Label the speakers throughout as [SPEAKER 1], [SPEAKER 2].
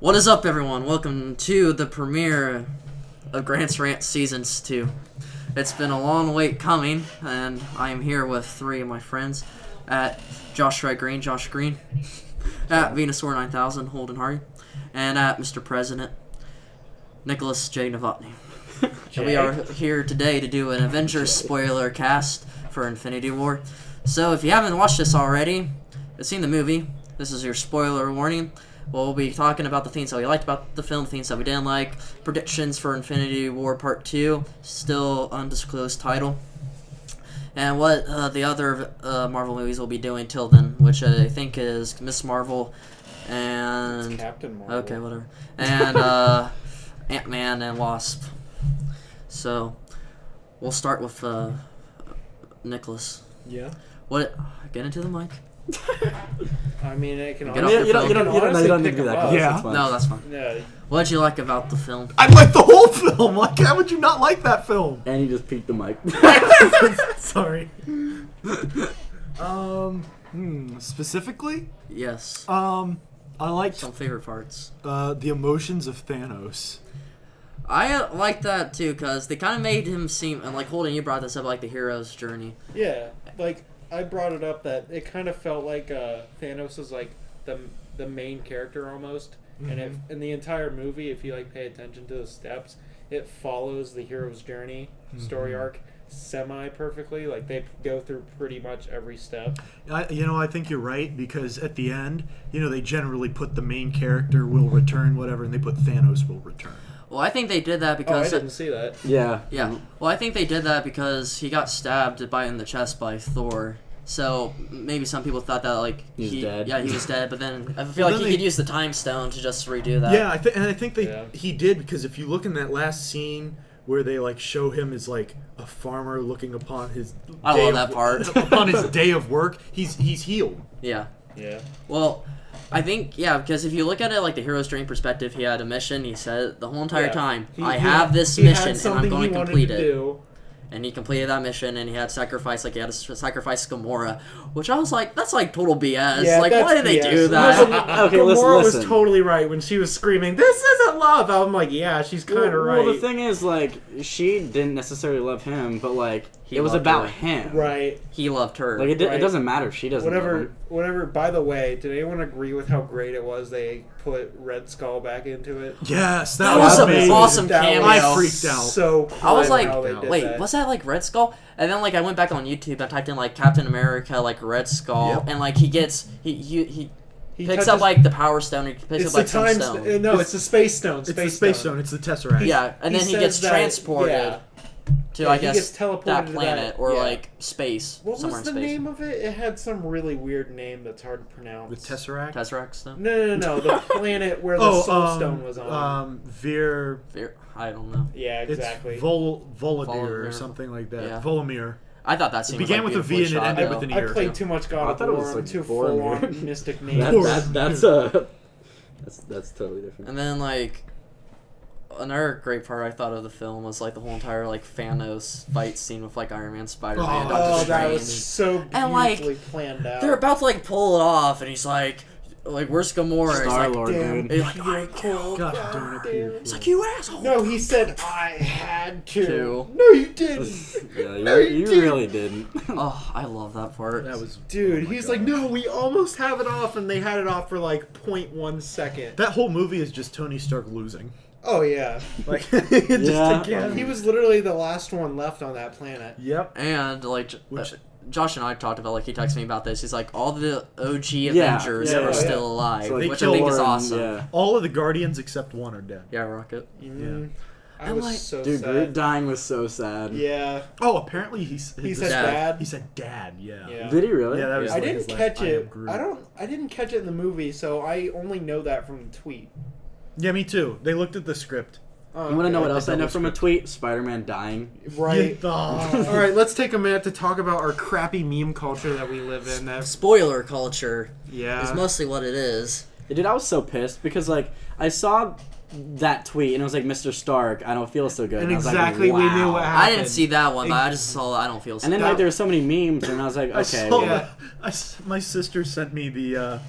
[SPEAKER 1] What is up, everyone? Welcome to the premiere of RANTS Seasons 2. It's been a long wait coming, and I am here with three of my friends at Josh Green, at Venusaur 9000, Holden Hardy, and at Mr. President, Nicholas J. Novotny. And we are here today to do an Avengers spoiler cast for Infinity War. So if you haven't watched this already, seen the movie, this is your spoiler warning. We'll be talking about the things that we liked about the film, the things that we didn't like, predictions for Infinity War Part 2, still undisclosed title, and what the other Marvel movies will be doing till then, which I think is Miss Marvel and...
[SPEAKER 2] It's Captain Marvel.
[SPEAKER 1] Okay, whatever. And Ant-Man and Wasp. So, we'll start with Nicholas.
[SPEAKER 2] Yeah.
[SPEAKER 1] What? Get into the mic.
[SPEAKER 2] I mean, it can.
[SPEAKER 1] Get off the phone.
[SPEAKER 3] You don't need to do that.
[SPEAKER 2] Yeah.
[SPEAKER 1] No, that's fine.
[SPEAKER 2] Yeah.
[SPEAKER 1] What did you like about the film?
[SPEAKER 3] I like the whole film. Like, how would you not like that film?
[SPEAKER 4] And you just peeked the mic.
[SPEAKER 3] Sorry. Specifically?
[SPEAKER 1] Yes.
[SPEAKER 3] I liked
[SPEAKER 1] Some favorite parts.
[SPEAKER 3] the emotions of Thanos.
[SPEAKER 1] I like that too, because they kind of made him seem, and like Holden, you brought this up, like the hero's journey.
[SPEAKER 2] Yeah. Like I brought it up that it kind of felt like Thanos is like the main character almost, and in the entire movie, if you like pay attention to the steps, it follows the hero's journey story arc semi-perfectly. Like they go through pretty much every step.
[SPEAKER 3] I think you're right, because at the end, they generally put the main character will return, whatever, and they put Thanos will return.
[SPEAKER 1] Well, I think they did that
[SPEAKER 2] Oh,
[SPEAKER 1] because...
[SPEAKER 2] I didn't see that.
[SPEAKER 4] Yeah.
[SPEAKER 1] Yeah. Well, I think they did that because he got stabbed in the chest by Thor. So maybe some people thought that like
[SPEAKER 4] He's dead.
[SPEAKER 1] Yeah, he was dead. But then I feel like he could use the time stone to just redo that.
[SPEAKER 3] Yeah, I think he did, because if you look in that last scene where they like show him as like a farmer looking upon his upon his day of work, he's healed.
[SPEAKER 1] Yeah.
[SPEAKER 2] Yeah.
[SPEAKER 1] Well, I think, because if you look at it like the hero's dream perspective, he had a mission. He said the whole entire time, I have this mission and I'm going to complete it. And he completed that mission, and he had sacrifice, he had to sacrifice Gamora, which I was like, that's like total BS.
[SPEAKER 2] Yeah,
[SPEAKER 1] like, why did they
[SPEAKER 2] BS.
[SPEAKER 1] do that?
[SPEAKER 4] Okay,
[SPEAKER 5] Gamora
[SPEAKER 4] listen.
[SPEAKER 5] was totally right when she was screaming, "This isn't love!" I'm like, yeah, she's kind of right.
[SPEAKER 4] Well, the thing is, like, she didn't necessarily love him, but, like,
[SPEAKER 1] He
[SPEAKER 4] it was
[SPEAKER 1] loved
[SPEAKER 4] about
[SPEAKER 1] her.
[SPEAKER 4] him.
[SPEAKER 2] Right.
[SPEAKER 1] He loved her.
[SPEAKER 4] Like, it doesn't matter if she doesn't love him.
[SPEAKER 2] Whatever. By the way, did anyone agree with how great it was they put Red Skull back into it?
[SPEAKER 3] Yes,
[SPEAKER 1] That was an
[SPEAKER 3] amazing.
[SPEAKER 1] awesome
[SPEAKER 2] That
[SPEAKER 1] cameo.
[SPEAKER 2] was
[SPEAKER 3] I freaked out.
[SPEAKER 2] So
[SPEAKER 1] I was
[SPEAKER 2] clever
[SPEAKER 1] like,
[SPEAKER 2] how they did
[SPEAKER 1] wait,
[SPEAKER 2] that.
[SPEAKER 1] was that like Red Skull? And then like I went back on YouTube and typed in like Captain America like Red Skull,
[SPEAKER 3] Yep.
[SPEAKER 1] and like he gets he picks
[SPEAKER 2] touches-
[SPEAKER 1] up like the Power Stone. He picks
[SPEAKER 2] It's
[SPEAKER 1] up like
[SPEAKER 2] the
[SPEAKER 1] some
[SPEAKER 2] time.
[SPEAKER 1] stone.
[SPEAKER 2] No, it's the Space Stone.
[SPEAKER 3] It's the Space Stone. It's the Tesseract.
[SPEAKER 1] Yeah, and
[SPEAKER 2] He
[SPEAKER 1] then he
[SPEAKER 2] says
[SPEAKER 1] gets
[SPEAKER 2] that-
[SPEAKER 1] transported
[SPEAKER 2] yeah.
[SPEAKER 1] to
[SPEAKER 2] Yeah,
[SPEAKER 1] I
[SPEAKER 2] he
[SPEAKER 1] guess
[SPEAKER 2] gets teleported
[SPEAKER 1] that
[SPEAKER 2] to
[SPEAKER 1] planet
[SPEAKER 2] that-
[SPEAKER 1] or
[SPEAKER 2] yeah.
[SPEAKER 1] like space.
[SPEAKER 2] What
[SPEAKER 1] somewhere
[SPEAKER 2] was the
[SPEAKER 1] in space.
[SPEAKER 2] name of it? It had some really weird name that's hard to pronounce.
[SPEAKER 3] The Tesseract.
[SPEAKER 1] Tesseract Stone.
[SPEAKER 2] No. The planet where the Soul Stone was on.
[SPEAKER 1] I don't know.
[SPEAKER 2] Yeah, exactly.
[SPEAKER 3] It's Volodymyr or
[SPEAKER 1] Volodymyr.
[SPEAKER 3] something like that.
[SPEAKER 1] Yeah.
[SPEAKER 3] Volodymyr.
[SPEAKER 1] I thought that
[SPEAKER 3] It
[SPEAKER 1] scene
[SPEAKER 3] began
[SPEAKER 1] was,
[SPEAKER 3] with
[SPEAKER 1] like,
[SPEAKER 3] a V and it
[SPEAKER 1] beautifully
[SPEAKER 3] ended
[SPEAKER 1] shot,
[SPEAKER 3] with an
[SPEAKER 1] though.
[SPEAKER 2] I
[SPEAKER 3] ear.
[SPEAKER 2] played too much
[SPEAKER 4] I
[SPEAKER 2] God of
[SPEAKER 4] thought it
[SPEAKER 2] War.
[SPEAKER 4] was,
[SPEAKER 2] I'm
[SPEAKER 4] like,
[SPEAKER 2] too
[SPEAKER 4] Boromir.
[SPEAKER 2] full on mystic names.
[SPEAKER 4] That's totally different.
[SPEAKER 1] And then like another great part I thought of the film was like the whole entire like Thanos fight scene with like Iron Man, Spider-Man,
[SPEAKER 2] Oh,
[SPEAKER 1] Doctor
[SPEAKER 2] that
[SPEAKER 1] Strange.
[SPEAKER 2] was so beautifully
[SPEAKER 1] And, like,
[SPEAKER 2] planned out.
[SPEAKER 1] They're about to like pull it off, and he's like, where's Gamora? He's like,
[SPEAKER 4] Star-Lord,
[SPEAKER 2] Damn,
[SPEAKER 4] dude.
[SPEAKER 1] he's like,
[SPEAKER 2] Peter Quill,
[SPEAKER 3] God
[SPEAKER 2] God
[SPEAKER 3] darn it,
[SPEAKER 2] damn.
[SPEAKER 3] Peter.
[SPEAKER 1] it's like, you asshole.
[SPEAKER 2] No, he said I had to.
[SPEAKER 1] To.
[SPEAKER 2] No, you didn't.
[SPEAKER 4] Yeah,
[SPEAKER 2] No,
[SPEAKER 4] you
[SPEAKER 2] didn't.
[SPEAKER 4] really didn't.
[SPEAKER 1] Oh, I love that part.
[SPEAKER 3] That was
[SPEAKER 2] Dude,
[SPEAKER 3] oh my
[SPEAKER 2] he's
[SPEAKER 3] God.
[SPEAKER 2] like, no, we almost have it off, and they had it off for like 0.1 second.
[SPEAKER 3] That whole movie is just Tony Stark losing.
[SPEAKER 2] Oh yeah,
[SPEAKER 3] Like
[SPEAKER 4] Yeah.
[SPEAKER 3] just again.
[SPEAKER 2] he was literally the last one left on that planet.
[SPEAKER 3] Yep.
[SPEAKER 1] And like, Josh and I talked about, like, he texted me about this. He's like, all the OG
[SPEAKER 4] Yeah,
[SPEAKER 1] Avengers
[SPEAKER 4] yeah,
[SPEAKER 1] are
[SPEAKER 4] yeah.
[SPEAKER 1] still alive,
[SPEAKER 4] So,
[SPEAKER 3] like,
[SPEAKER 1] which I think is
[SPEAKER 4] Thor and-
[SPEAKER 1] awesome.
[SPEAKER 4] Yeah.
[SPEAKER 3] All of the Guardians except one are dead.
[SPEAKER 1] Yeah, Rocket.
[SPEAKER 2] I
[SPEAKER 1] And,
[SPEAKER 2] was
[SPEAKER 1] like,
[SPEAKER 2] so
[SPEAKER 4] Dude,
[SPEAKER 2] sad.
[SPEAKER 4] Groot dying was so sad.
[SPEAKER 2] Yeah,
[SPEAKER 3] Oh, apparently
[SPEAKER 2] he said
[SPEAKER 1] dad.
[SPEAKER 2] dad.
[SPEAKER 3] He said dad. Yeah.
[SPEAKER 2] Yeah.
[SPEAKER 4] Did he really?
[SPEAKER 3] Yeah, that was
[SPEAKER 2] I
[SPEAKER 3] like
[SPEAKER 2] didn't
[SPEAKER 3] his last,
[SPEAKER 2] catch
[SPEAKER 3] I am
[SPEAKER 2] it.
[SPEAKER 3] Groot.
[SPEAKER 2] I didn't catch it in the movie, so I only know that from the tweet.
[SPEAKER 3] Yeah, me too. They looked at the script.
[SPEAKER 2] Oh,
[SPEAKER 4] You want to know
[SPEAKER 2] okay.
[SPEAKER 4] what else I know
[SPEAKER 3] double
[SPEAKER 4] from a
[SPEAKER 3] script.
[SPEAKER 4] tweet? Spider-Man dying.
[SPEAKER 2] Right.
[SPEAKER 3] Oh.
[SPEAKER 5] All right, let's take a minute to talk about our crappy meme culture that we live in. That
[SPEAKER 1] Spoiler culture
[SPEAKER 5] yeah,
[SPEAKER 1] is mostly what it is.
[SPEAKER 4] Dude, I was so pissed because, like, I saw that tweet and it was like, Mr. Stark, I don't feel so good.
[SPEAKER 5] and
[SPEAKER 4] I was
[SPEAKER 5] exactly
[SPEAKER 4] like,
[SPEAKER 5] we knew
[SPEAKER 4] wow.
[SPEAKER 5] what happened.
[SPEAKER 1] I didn't see that one, but I just saw I don't feel so
[SPEAKER 4] And then, like, there were so many memes and I was like,
[SPEAKER 3] I
[SPEAKER 4] okay.
[SPEAKER 3] saw
[SPEAKER 4] well,
[SPEAKER 3] that. My sister sent me the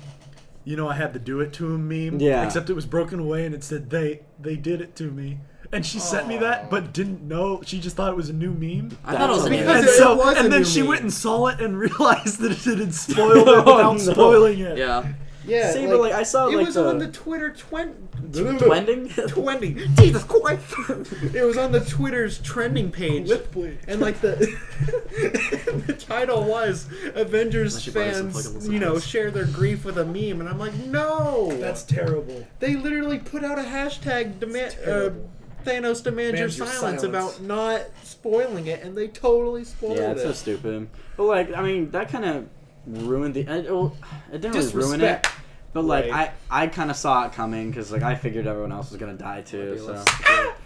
[SPEAKER 3] I had the "do it to him" meme.
[SPEAKER 4] Yeah.
[SPEAKER 3] Except it was broken away and it said they did it to me. And she sent me that, but didn't know. She just thought it was a new meme.
[SPEAKER 1] I thought it was a new
[SPEAKER 2] Because
[SPEAKER 1] meme.
[SPEAKER 2] it was a
[SPEAKER 3] And then
[SPEAKER 2] new
[SPEAKER 3] she
[SPEAKER 2] meme.
[SPEAKER 3] went and saw it and realized that it had spoiled it without spoiling it.
[SPEAKER 1] Yeah.
[SPEAKER 2] Yeah,
[SPEAKER 4] See, but I saw
[SPEAKER 2] it
[SPEAKER 4] like
[SPEAKER 2] was on the Twitter
[SPEAKER 4] trending.
[SPEAKER 2] trending. Jesus Christ! It was on the Twitter's trending page, and like the title was Avengers
[SPEAKER 1] Unless you buy some
[SPEAKER 2] fans,
[SPEAKER 1] pluggables.
[SPEAKER 2] share their grief with a meme, and I'm like, no,
[SPEAKER 3] That's terrible.
[SPEAKER 2] they literally put out a hashtag
[SPEAKER 3] terrible.
[SPEAKER 2] Thanos demands your silence about not spoiling it, and they totally spoiled
[SPEAKER 4] Yeah,
[SPEAKER 2] it.
[SPEAKER 4] it's so stupid. But like, I mean, that kind of ruined the. It didn't really ruin it.
[SPEAKER 2] Disrespect.
[SPEAKER 4] But like,
[SPEAKER 2] Right.
[SPEAKER 4] I kind of saw it coming because like I figured everyone else was gonna die too. So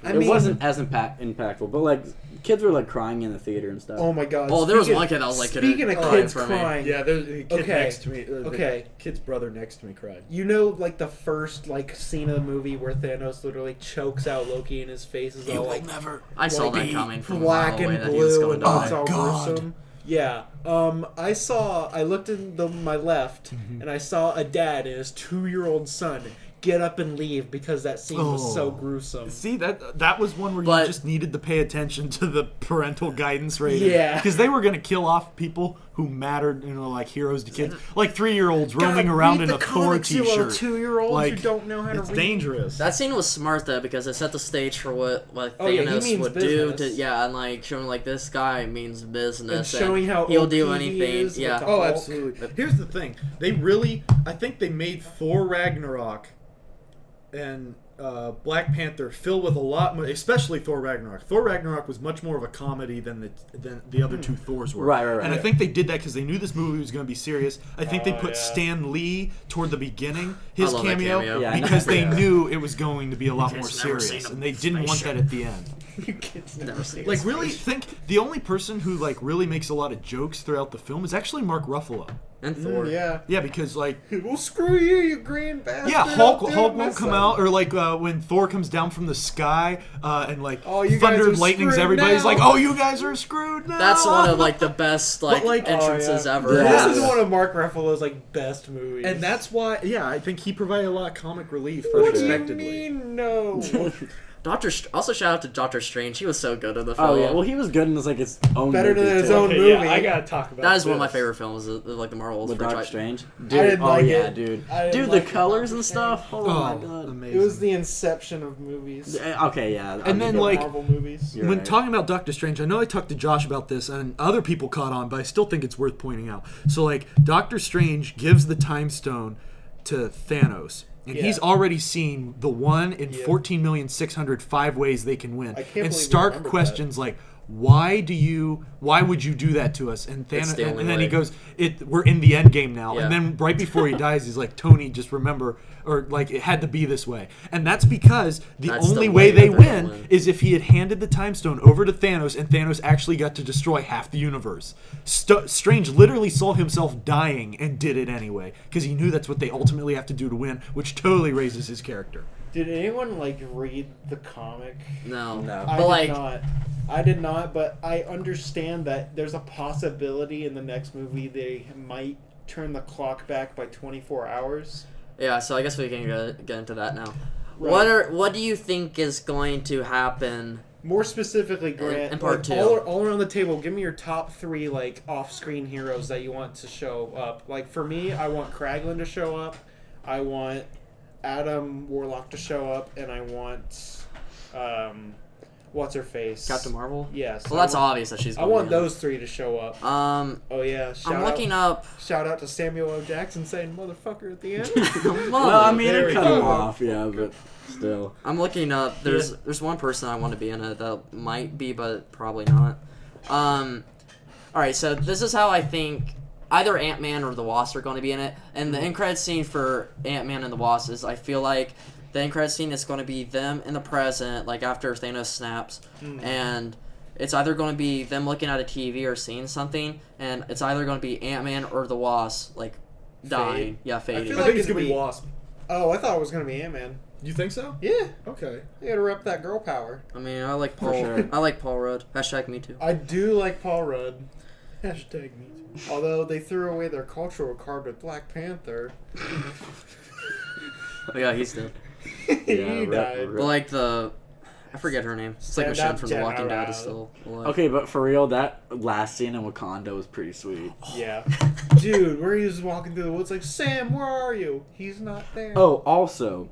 [SPEAKER 2] I
[SPEAKER 4] it
[SPEAKER 2] mean-
[SPEAKER 4] wasn't as impactful. But like, kids were like crying in the theater and stuff.
[SPEAKER 2] Oh my god!
[SPEAKER 1] Oh, there was
[SPEAKER 2] Speaking-
[SPEAKER 1] one kid that was like,
[SPEAKER 2] Speaking of
[SPEAKER 1] crying
[SPEAKER 2] kids
[SPEAKER 1] for me.
[SPEAKER 2] crying,
[SPEAKER 3] Yeah, there's a kid
[SPEAKER 2] Okay.
[SPEAKER 3] next to me.
[SPEAKER 2] Okay.
[SPEAKER 3] The kid's brother next to me cried.
[SPEAKER 2] like the first scene of the movie where Thanos literally chokes out Loki and his face is all like
[SPEAKER 3] never.
[SPEAKER 1] I saw
[SPEAKER 2] like,
[SPEAKER 1] that coming from
[SPEAKER 2] black
[SPEAKER 1] a mile away
[SPEAKER 2] and
[SPEAKER 1] that he was
[SPEAKER 2] blue
[SPEAKER 1] going
[SPEAKER 2] and
[SPEAKER 1] to die.
[SPEAKER 2] it's all
[SPEAKER 3] God.
[SPEAKER 2] gruesome. Yeah. I looked in my left and I saw a dad and his 2-year-old son get up and leave because that scene was so gruesome.
[SPEAKER 3] See, that was one where
[SPEAKER 1] But-
[SPEAKER 3] you just needed to pay attention to the parental guidance rating.
[SPEAKER 2] Yeah.
[SPEAKER 3] Because they were going to kill off people who mattered, like heroes to kids. Like 3-year-olds roaming
[SPEAKER 2] God,
[SPEAKER 3] around
[SPEAKER 2] read
[SPEAKER 3] in
[SPEAKER 2] the
[SPEAKER 3] a Thor
[SPEAKER 2] comics, you little
[SPEAKER 3] t-shirt.
[SPEAKER 2] 2-year-olds who
[SPEAKER 3] Like,
[SPEAKER 2] don't know how to
[SPEAKER 3] it's
[SPEAKER 2] read.
[SPEAKER 3] dangerous.
[SPEAKER 1] That scene was smart though because it set the stage for what
[SPEAKER 2] Oh, yeah, he
[SPEAKER 1] Thanos
[SPEAKER 2] means
[SPEAKER 1] would do to
[SPEAKER 2] business.
[SPEAKER 1] and like showing like this guy means business
[SPEAKER 2] And showing how
[SPEAKER 1] he'll
[SPEAKER 2] OP
[SPEAKER 1] do
[SPEAKER 2] he
[SPEAKER 1] anything.
[SPEAKER 2] is with
[SPEAKER 1] Yeah.
[SPEAKER 2] the-
[SPEAKER 3] Oh,
[SPEAKER 2] Hulk.
[SPEAKER 3] absolutely. Here's the thing. I think they made Thor Ragnarok and Black Panther filled with a lot more, especially Thor Ragnarok. Thor Ragnarok was much more of a comedy than the other two Thors were.
[SPEAKER 4] Right.
[SPEAKER 3] And I think they did that because they knew this movie was going to be serious. I think they put Stan Lee toward the beginning, his
[SPEAKER 1] I love that
[SPEAKER 3] cameo,
[SPEAKER 1] cameo.
[SPEAKER 4] Yeah,
[SPEAKER 3] because they
[SPEAKER 2] Yeah.
[SPEAKER 3] knew it was going to be a lot more
[SPEAKER 1] kids never
[SPEAKER 3] serious,
[SPEAKER 1] seen
[SPEAKER 3] and
[SPEAKER 1] a
[SPEAKER 3] they didn't want that at the end.
[SPEAKER 2] You kids
[SPEAKER 1] Never seen
[SPEAKER 3] Like, really think the only person who really makes a lot of jokes throughout the film is actually Mark Ruffalo.
[SPEAKER 1] And Thor.
[SPEAKER 2] Yeah.
[SPEAKER 3] Yeah, because
[SPEAKER 2] Well, screw you, you green bastard.
[SPEAKER 3] yeah, Hulk
[SPEAKER 2] I'll do
[SPEAKER 3] won't
[SPEAKER 2] it
[SPEAKER 3] come
[SPEAKER 2] myself.
[SPEAKER 3] out, or when Thor comes down from the sky and
[SPEAKER 2] Oh, you guys
[SPEAKER 3] thunder
[SPEAKER 2] are
[SPEAKER 3] and lightnings
[SPEAKER 2] screwed
[SPEAKER 3] everybody's
[SPEAKER 2] now.
[SPEAKER 3] like, oh, you guys are screwed now.
[SPEAKER 1] That's one of the best entrances
[SPEAKER 2] Oh, yeah.
[SPEAKER 1] ever.
[SPEAKER 4] Yeah.
[SPEAKER 2] This is one of Mark Ruffalo's best movies.
[SPEAKER 3] And that's why, I think he provided a lot of comic relief
[SPEAKER 2] what do you
[SPEAKER 3] unexpectedly.
[SPEAKER 2] mean no?
[SPEAKER 1] Also shout out to Doctor Strange. He was so good in the film.
[SPEAKER 4] Oh yeah. Well, he was good in his own.
[SPEAKER 2] Better
[SPEAKER 4] movie,
[SPEAKER 2] than his
[SPEAKER 4] too.
[SPEAKER 2] own movie.
[SPEAKER 5] Yeah, I gotta talk about
[SPEAKER 1] that is one of my
[SPEAKER 5] this.
[SPEAKER 1] favorite films, like the Marvel
[SPEAKER 4] With Doctor
[SPEAKER 1] franchise.
[SPEAKER 4] Strange. Dude,
[SPEAKER 2] didn't like
[SPEAKER 4] yeah,
[SPEAKER 2] it.
[SPEAKER 4] dude.
[SPEAKER 2] I didn't
[SPEAKER 4] Dude,
[SPEAKER 2] like
[SPEAKER 4] the
[SPEAKER 2] it,
[SPEAKER 4] colors
[SPEAKER 2] Doctor
[SPEAKER 4] and stuff. Oh, my god.
[SPEAKER 3] Amazing.
[SPEAKER 2] It was the inception of movies.
[SPEAKER 4] Okay, yeah.
[SPEAKER 3] And then,
[SPEAKER 2] The
[SPEAKER 3] like,
[SPEAKER 2] Marvel movies.
[SPEAKER 4] You're
[SPEAKER 3] when
[SPEAKER 4] right.
[SPEAKER 3] talking about Doctor Strange, I know I talked to Josh about this, and other people caught on, but I still think it's worth pointing out. So, Doctor Strange gives the Time Stone to Thanos, and
[SPEAKER 2] Yeah.
[SPEAKER 3] he's already seen the 1 in
[SPEAKER 2] Yeah.
[SPEAKER 3] 14,605 ways they can win.
[SPEAKER 2] I can't
[SPEAKER 3] And
[SPEAKER 2] believe you
[SPEAKER 3] Stark
[SPEAKER 2] remembered
[SPEAKER 3] questions why would you do that to us? And
[SPEAKER 1] It's
[SPEAKER 3] Thanos,
[SPEAKER 1] the only
[SPEAKER 3] and then
[SPEAKER 1] way.
[SPEAKER 3] he goes, we're in the end game now.
[SPEAKER 1] Yeah.
[SPEAKER 3] And then right before he dies, he's like, Tony, just remember, or it had to be this way. And that's because
[SPEAKER 1] That's
[SPEAKER 3] only
[SPEAKER 1] the
[SPEAKER 3] way
[SPEAKER 1] way
[SPEAKER 3] they
[SPEAKER 1] that they'll
[SPEAKER 3] win
[SPEAKER 1] win.
[SPEAKER 3] is if he had handed the Time Stone over to Thanos, and Thanos actually got to destroy half the universe. Strange literally saw himself dying and did it anyway, because he knew that's what they ultimately have to do to win, which totally raises his character.
[SPEAKER 2] Did anyone read the comic?
[SPEAKER 1] No.
[SPEAKER 4] No.
[SPEAKER 2] I did not, but I understand that there's a possibility in the next movie they might turn the clock back by 24 hours.
[SPEAKER 1] Yeah, so I guess we can get into that now.
[SPEAKER 2] Right.
[SPEAKER 1] What do you think is going to happen?
[SPEAKER 2] More specifically, Grant,
[SPEAKER 1] In part two.
[SPEAKER 2] all around the table, give me your top 3 off-screen heroes that you want to show up. For me, I want Kraglin to show up, I want Adam Warlock to show up, and I want what's her face?
[SPEAKER 1] Captain Marvel?
[SPEAKER 2] Yes.
[SPEAKER 1] Well, that's obvious that she's
[SPEAKER 2] I
[SPEAKER 1] going
[SPEAKER 2] want
[SPEAKER 1] to be in
[SPEAKER 2] those 3 to show up.
[SPEAKER 1] it.
[SPEAKER 2] Oh yeah.
[SPEAKER 1] I'm looking up.
[SPEAKER 2] Shout out to Samuel L. Jackson saying "motherfucker" at the end.
[SPEAKER 4] Well, I mean,
[SPEAKER 2] There
[SPEAKER 4] it
[SPEAKER 2] we
[SPEAKER 4] cut
[SPEAKER 2] go.
[SPEAKER 4] him off, yeah, but still.
[SPEAKER 1] I'm looking up. There's one person I want to be in it that might be, but probably not. All right, so this is how I think either Ant-Man or the Wasp are going to be in it. And the end credit scene for Ant-Man and the Wasp is, I feel like the end credit scene is going to be them in the present, after Thanos snaps, and it's either going to be them looking at a TV or seeing something, and it's either going to be Ant-Man or the Wasp dying. Yeah, fading.
[SPEAKER 2] feel
[SPEAKER 3] I
[SPEAKER 2] like
[SPEAKER 3] think it's
[SPEAKER 2] it'd
[SPEAKER 3] going to be
[SPEAKER 2] be-
[SPEAKER 3] Wasp.
[SPEAKER 2] Oh, I thought it was gonna be Ant-Man.
[SPEAKER 3] You think so?
[SPEAKER 2] Yeah,
[SPEAKER 3] Okay.
[SPEAKER 2] they gotta rep that girl power.
[SPEAKER 1] I mean, I like Paul.
[SPEAKER 4] sure.
[SPEAKER 1] I like Paul Rudd. #me too.
[SPEAKER 2] I do like Paul Rudd.
[SPEAKER 3] Hashtag me too.
[SPEAKER 2] Although they threw away their cultural card with Black Panther.
[SPEAKER 1] Oh, yeah, he's dead.
[SPEAKER 2] He died.
[SPEAKER 1] But like I forget her name. It's like
[SPEAKER 2] Stand
[SPEAKER 1] Michonne
[SPEAKER 2] up,
[SPEAKER 1] from The Walking Dead
[SPEAKER 2] General.
[SPEAKER 1] is still alive.
[SPEAKER 4] Okay, but for real, that last scene in Wakanda was pretty sweet.
[SPEAKER 2] Yeah. Dude, where he was walking through the woods like, Sam, where are you? He's not there.
[SPEAKER 4] Oh, also,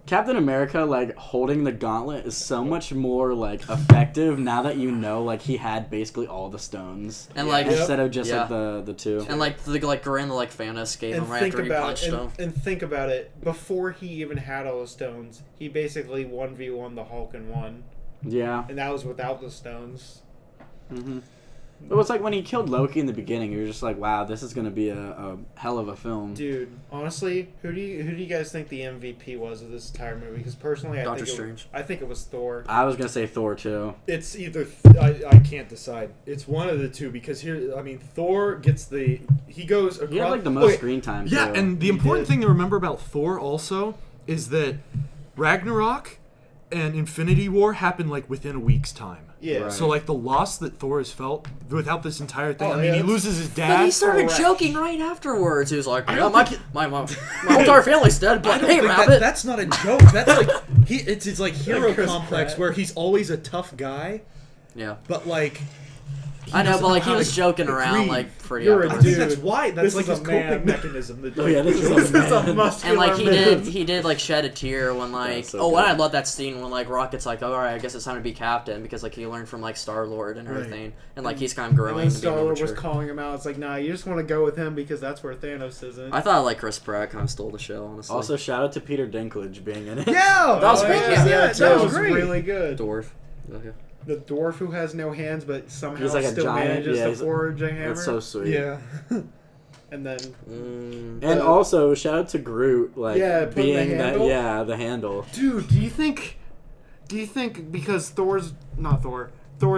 [SPEAKER 4] Captain America, like, holding the gauntlet is so much more, like, effective now that you know, like, he had basically all the stones.
[SPEAKER 1] And like
[SPEAKER 4] Instead of just,
[SPEAKER 1] Yeah.
[SPEAKER 4] like, the two.
[SPEAKER 1] and like the grin that like Thanos gave
[SPEAKER 2] And
[SPEAKER 1] him right
[SPEAKER 2] think
[SPEAKER 1] after he
[SPEAKER 2] about
[SPEAKER 1] punched
[SPEAKER 2] it,
[SPEAKER 1] him.
[SPEAKER 2] and think about it. Before he even had all the stones, he basically 1v1 the Hulk and won.
[SPEAKER 4] Yeah.
[SPEAKER 2] And that was without the stones.
[SPEAKER 4] Mm-hmm. It was like when he killed Loki in the beginning, you were just like, wow, this is going to be a hell of a film.
[SPEAKER 2] Dude, honestly, who do you guys think the MVP was of this entire movie? Because personally,
[SPEAKER 1] Doctor Strange.
[SPEAKER 2] I think it was Thor.
[SPEAKER 4] I was going to say Thor, too.
[SPEAKER 3] It's either I can't decide. It's one of the two because here I mean Thor gets he goes across.
[SPEAKER 4] He had, like, the most screen time,
[SPEAKER 3] Yeah,
[SPEAKER 4] too.
[SPEAKER 3] and the
[SPEAKER 2] He
[SPEAKER 3] important
[SPEAKER 2] did.
[SPEAKER 3] thing to remember about Thor also is that Ragnarok and Infinity War happened like within a week's time.
[SPEAKER 2] Yeah.
[SPEAKER 4] Right.
[SPEAKER 3] So like the loss that Thor has felt without this entire thing.
[SPEAKER 2] Oh,
[SPEAKER 3] I mean,
[SPEAKER 2] yeah,
[SPEAKER 3] he
[SPEAKER 2] it's-
[SPEAKER 3] loses his
[SPEAKER 1] But
[SPEAKER 3] dad.
[SPEAKER 1] he started
[SPEAKER 2] correct.
[SPEAKER 1] joking right afterwards. He was like,
[SPEAKER 3] I
[SPEAKER 1] "Yeah,
[SPEAKER 3] don't
[SPEAKER 1] my
[SPEAKER 3] think
[SPEAKER 1] whole entire family's dead,
[SPEAKER 3] I
[SPEAKER 1] but
[SPEAKER 3] don't
[SPEAKER 1] hey,
[SPEAKER 3] think
[SPEAKER 1] Rabbit."
[SPEAKER 3] that's not a joke. That's like it's his like hero
[SPEAKER 2] Chris
[SPEAKER 3] complex
[SPEAKER 2] Pratt.
[SPEAKER 3] where he's always a tough guy,
[SPEAKER 1] Yeah,
[SPEAKER 3] but like
[SPEAKER 1] I know,
[SPEAKER 3] doesn't
[SPEAKER 1] but like
[SPEAKER 3] know
[SPEAKER 1] he
[SPEAKER 3] how
[SPEAKER 1] was
[SPEAKER 3] to
[SPEAKER 1] joking around
[SPEAKER 3] grieve.
[SPEAKER 1] like pretty
[SPEAKER 2] You're a
[SPEAKER 3] I
[SPEAKER 1] afterwards.
[SPEAKER 3] think
[SPEAKER 2] Dude,
[SPEAKER 3] that's why. That's
[SPEAKER 2] this
[SPEAKER 3] like
[SPEAKER 2] is
[SPEAKER 3] his
[SPEAKER 2] a
[SPEAKER 3] coping
[SPEAKER 2] man.
[SPEAKER 3] mechanism. That,
[SPEAKER 4] Oh, yeah, this is a
[SPEAKER 2] This is a
[SPEAKER 4] man.
[SPEAKER 2] muscular
[SPEAKER 1] And like
[SPEAKER 2] man.
[SPEAKER 1] he did like shed a tear when like
[SPEAKER 4] That's so
[SPEAKER 1] and
[SPEAKER 4] good.
[SPEAKER 1] I love that scene when like Rocket's like, all right, I guess it's time to be captain because like he learned from like Star Lord and
[SPEAKER 3] Right.
[SPEAKER 1] everything, and like he's kind of
[SPEAKER 2] And
[SPEAKER 1] growing.
[SPEAKER 2] then
[SPEAKER 1] to be more
[SPEAKER 2] Star-Lord was
[SPEAKER 1] mature.
[SPEAKER 2] calling him out. It's like, nah, you just want to go with him because that's where Thanos isn't.
[SPEAKER 1] I thought like Chris Pratt kind of stole the show, honestly.
[SPEAKER 4] Also, shout out to Peter Dinklage being in it.
[SPEAKER 3] yeah,
[SPEAKER 1] That was
[SPEAKER 2] Oh,
[SPEAKER 1] great
[SPEAKER 2] yeah,
[SPEAKER 1] cameo,
[SPEAKER 2] yeah,
[SPEAKER 1] too.
[SPEAKER 2] that was
[SPEAKER 3] great.
[SPEAKER 2] really good.
[SPEAKER 1] dwarf. Okay.
[SPEAKER 2] The dwarf who has no hands but somehow
[SPEAKER 4] He's like a
[SPEAKER 2] still
[SPEAKER 4] giant,
[SPEAKER 2] manages
[SPEAKER 4] yeah,
[SPEAKER 2] to
[SPEAKER 4] he's-
[SPEAKER 2] forge a hammer.
[SPEAKER 4] That's so sweet.
[SPEAKER 3] Yeah.
[SPEAKER 2] And then
[SPEAKER 4] And also, shout out to Groot, like,
[SPEAKER 2] Yeah, putting the
[SPEAKER 4] being that,
[SPEAKER 2] handle.
[SPEAKER 4] yeah, the handle.
[SPEAKER 2] Dude, do you think because Thor's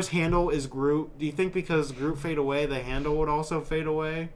[SPEAKER 2] handle is Groot, do you think because Groot fade away, the handle would also fade away?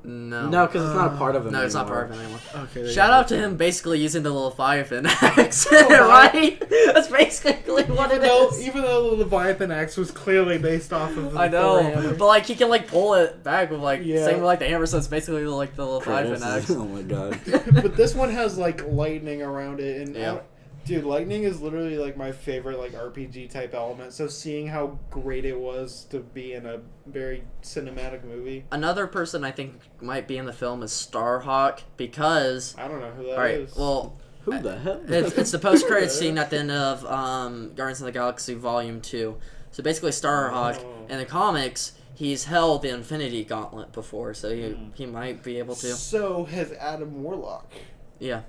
[SPEAKER 1] No.
[SPEAKER 4] No, because it's not a part of him
[SPEAKER 1] No, it's not
[SPEAKER 4] anymore.
[SPEAKER 1] part of it anymore.
[SPEAKER 2] Okay.
[SPEAKER 1] Shout out to him basically using the Leviathan axe,
[SPEAKER 2] Oh,
[SPEAKER 1] right? That's basically what it is.
[SPEAKER 2] Even though the Leviathan axe was clearly based off of the
[SPEAKER 1] I
[SPEAKER 2] Thor
[SPEAKER 1] know,
[SPEAKER 2] hammer.
[SPEAKER 1] but like he can like pull it back with like
[SPEAKER 2] Yeah.
[SPEAKER 1] same with like the hammer, so it's basically like the Leviathan
[SPEAKER 4] Chris,
[SPEAKER 1] axe.
[SPEAKER 4] oh my god.
[SPEAKER 2] But this one has like lightning around it, and
[SPEAKER 1] Yeah.
[SPEAKER 2] dude, lightning is literally like my favorite like RPG type element. So seeing how great it was to be in a very cinematic movie,
[SPEAKER 1] Another person I think might be in the film is Starhawk because.
[SPEAKER 2] I don't know who that is.
[SPEAKER 1] All right, well,
[SPEAKER 4] Who the hell?
[SPEAKER 1] it's the post-credit scene at the end of Guardians of the Galaxy Volume 2. So basically, Starhawk
[SPEAKER 2] Oh.
[SPEAKER 1] in the comics, he's held the Infinity Gauntlet before, so he might be able to.
[SPEAKER 2] So has Adam Warlock,
[SPEAKER 1] Yeah,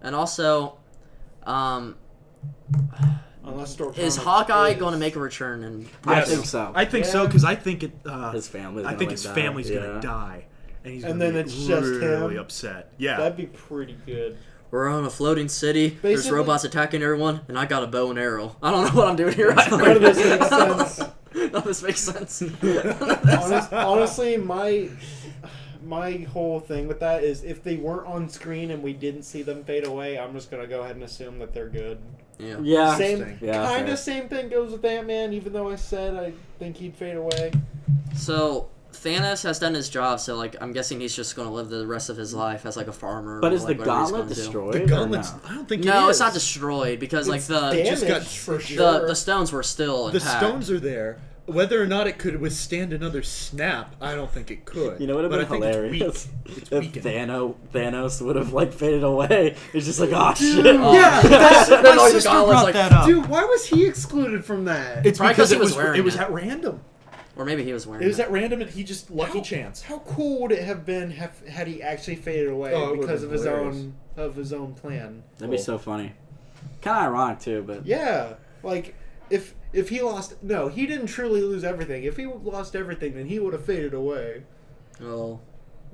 [SPEAKER 1] and also,
[SPEAKER 2] unless Storm
[SPEAKER 1] is Hawkeye going to make a return? And
[SPEAKER 4] I
[SPEAKER 3] Yes.
[SPEAKER 4] think so.
[SPEAKER 3] I think so
[SPEAKER 2] Yeah.
[SPEAKER 3] because I think it.
[SPEAKER 4] His family's
[SPEAKER 3] I
[SPEAKER 4] gonna,
[SPEAKER 3] think
[SPEAKER 4] like,
[SPEAKER 3] his
[SPEAKER 4] die.
[SPEAKER 3] family's
[SPEAKER 4] Yeah.
[SPEAKER 3] gonna die, and he's
[SPEAKER 2] And
[SPEAKER 3] gonna
[SPEAKER 2] then
[SPEAKER 3] be
[SPEAKER 2] it's just
[SPEAKER 3] really
[SPEAKER 2] him?
[SPEAKER 3] upset. Yeah.
[SPEAKER 2] That'd be pretty good.
[SPEAKER 1] we're on a floating city. There's
[SPEAKER 2] Basically-
[SPEAKER 1] robots attacking everyone, and I got a bow and arrow. I don't know what I'm doing here.
[SPEAKER 2] None of this makes sense.
[SPEAKER 1] None of this makes sense.
[SPEAKER 2] Honestly, my whole thing with that is if they weren't on screen and we didn't see them fade away, I'm just gonna go ahead and assume that they're good.
[SPEAKER 1] Yeah.
[SPEAKER 4] Yeah.
[SPEAKER 2] Same
[SPEAKER 3] Interesting.
[SPEAKER 4] Yeah,
[SPEAKER 2] kind
[SPEAKER 4] fair.
[SPEAKER 2] of same thing goes with Ant-Man. Even though I said I think he'd fade away.
[SPEAKER 1] So Thanos has done his job, so like I'm guessing he's just going to live the rest of his life as like a farmer.
[SPEAKER 4] But
[SPEAKER 1] or,
[SPEAKER 4] is the
[SPEAKER 1] like, whatever he's
[SPEAKER 4] gauntlet
[SPEAKER 1] gonna do.
[SPEAKER 4] destroyed?
[SPEAKER 3] The
[SPEAKER 4] or
[SPEAKER 3] gauntlet's.
[SPEAKER 4] no?
[SPEAKER 3] I don't think.
[SPEAKER 1] No,
[SPEAKER 3] it
[SPEAKER 1] it's
[SPEAKER 3] is.
[SPEAKER 1] not destroyed because like the
[SPEAKER 3] just got-
[SPEAKER 2] for
[SPEAKER 3] the-
[SPEAKER 2] sure.
[SPEAKER 1] the stones were still
[SPEAKER 3] The
[SPEAKER 1] intact.
[SPEAKER 3] stones are there. Whether or not it could withstand another snap, I don't think it could.
[SPEAKER 4] You know what would
[SPEAKER 3] But
[SPEAKER 4] have been
[SPEAKER 3] I think
[SPEAKER 4] hilarious?
[SPEAKER 3] It's weak. It's
[SPEAKER 4] If
[SPEAKER 3] weakened.
[SPEAKER 4] Thanos would have like faded away. It's just like, oh shit.
[SPEAKER 3] Yeah,
[SPEAKER 1] Then
[SPEAKER 3] my
[SPEAKER 1] all your
[SPEAKER 3] sister
[SPEAKER 1] gauntlets,
[SPEAKER 3] brought
[SPEAKER 1] like,
[SPEAKER 3] that up.
[SPEAKER 2] Dude, why was he excluded from that?
[SPEAKER 3] It's
[SPEAKER 1] Probably
[SPEAKER 3] because
[SPEAKER 1] 'cause he
[SPEAKER 3] it
[SPEAKER 1] was
[SPEAKER 3] was
[SPEAKER 1] wearing
[SPEAKER 3] it was
[SPEAKER 1] it.
[SPEAKER 3] at random.
[SPEAKER 1] Or maybe he was wearing
[SPEAKER 3] It was at random, and he just lucky chance.
[SPEAKER 2] How cool would it have been had he actually faded away
[SPEAKER 3] Oh, it would've
[SPEAKER 2] because
[SPEAKER 3] been
[SPEAKER 2] of
[SPEAKER 3] hilarious.
[SPEAKER 2] his own plan?
[SPEAKER 4] That'd be so funny. Kind of ironic too, but
[SPEAKER 2] Yeah, like if he lost, no, he didn't truly lose everything. If he lost everything, then he would have faded away.
[SPEAKER 1] Well,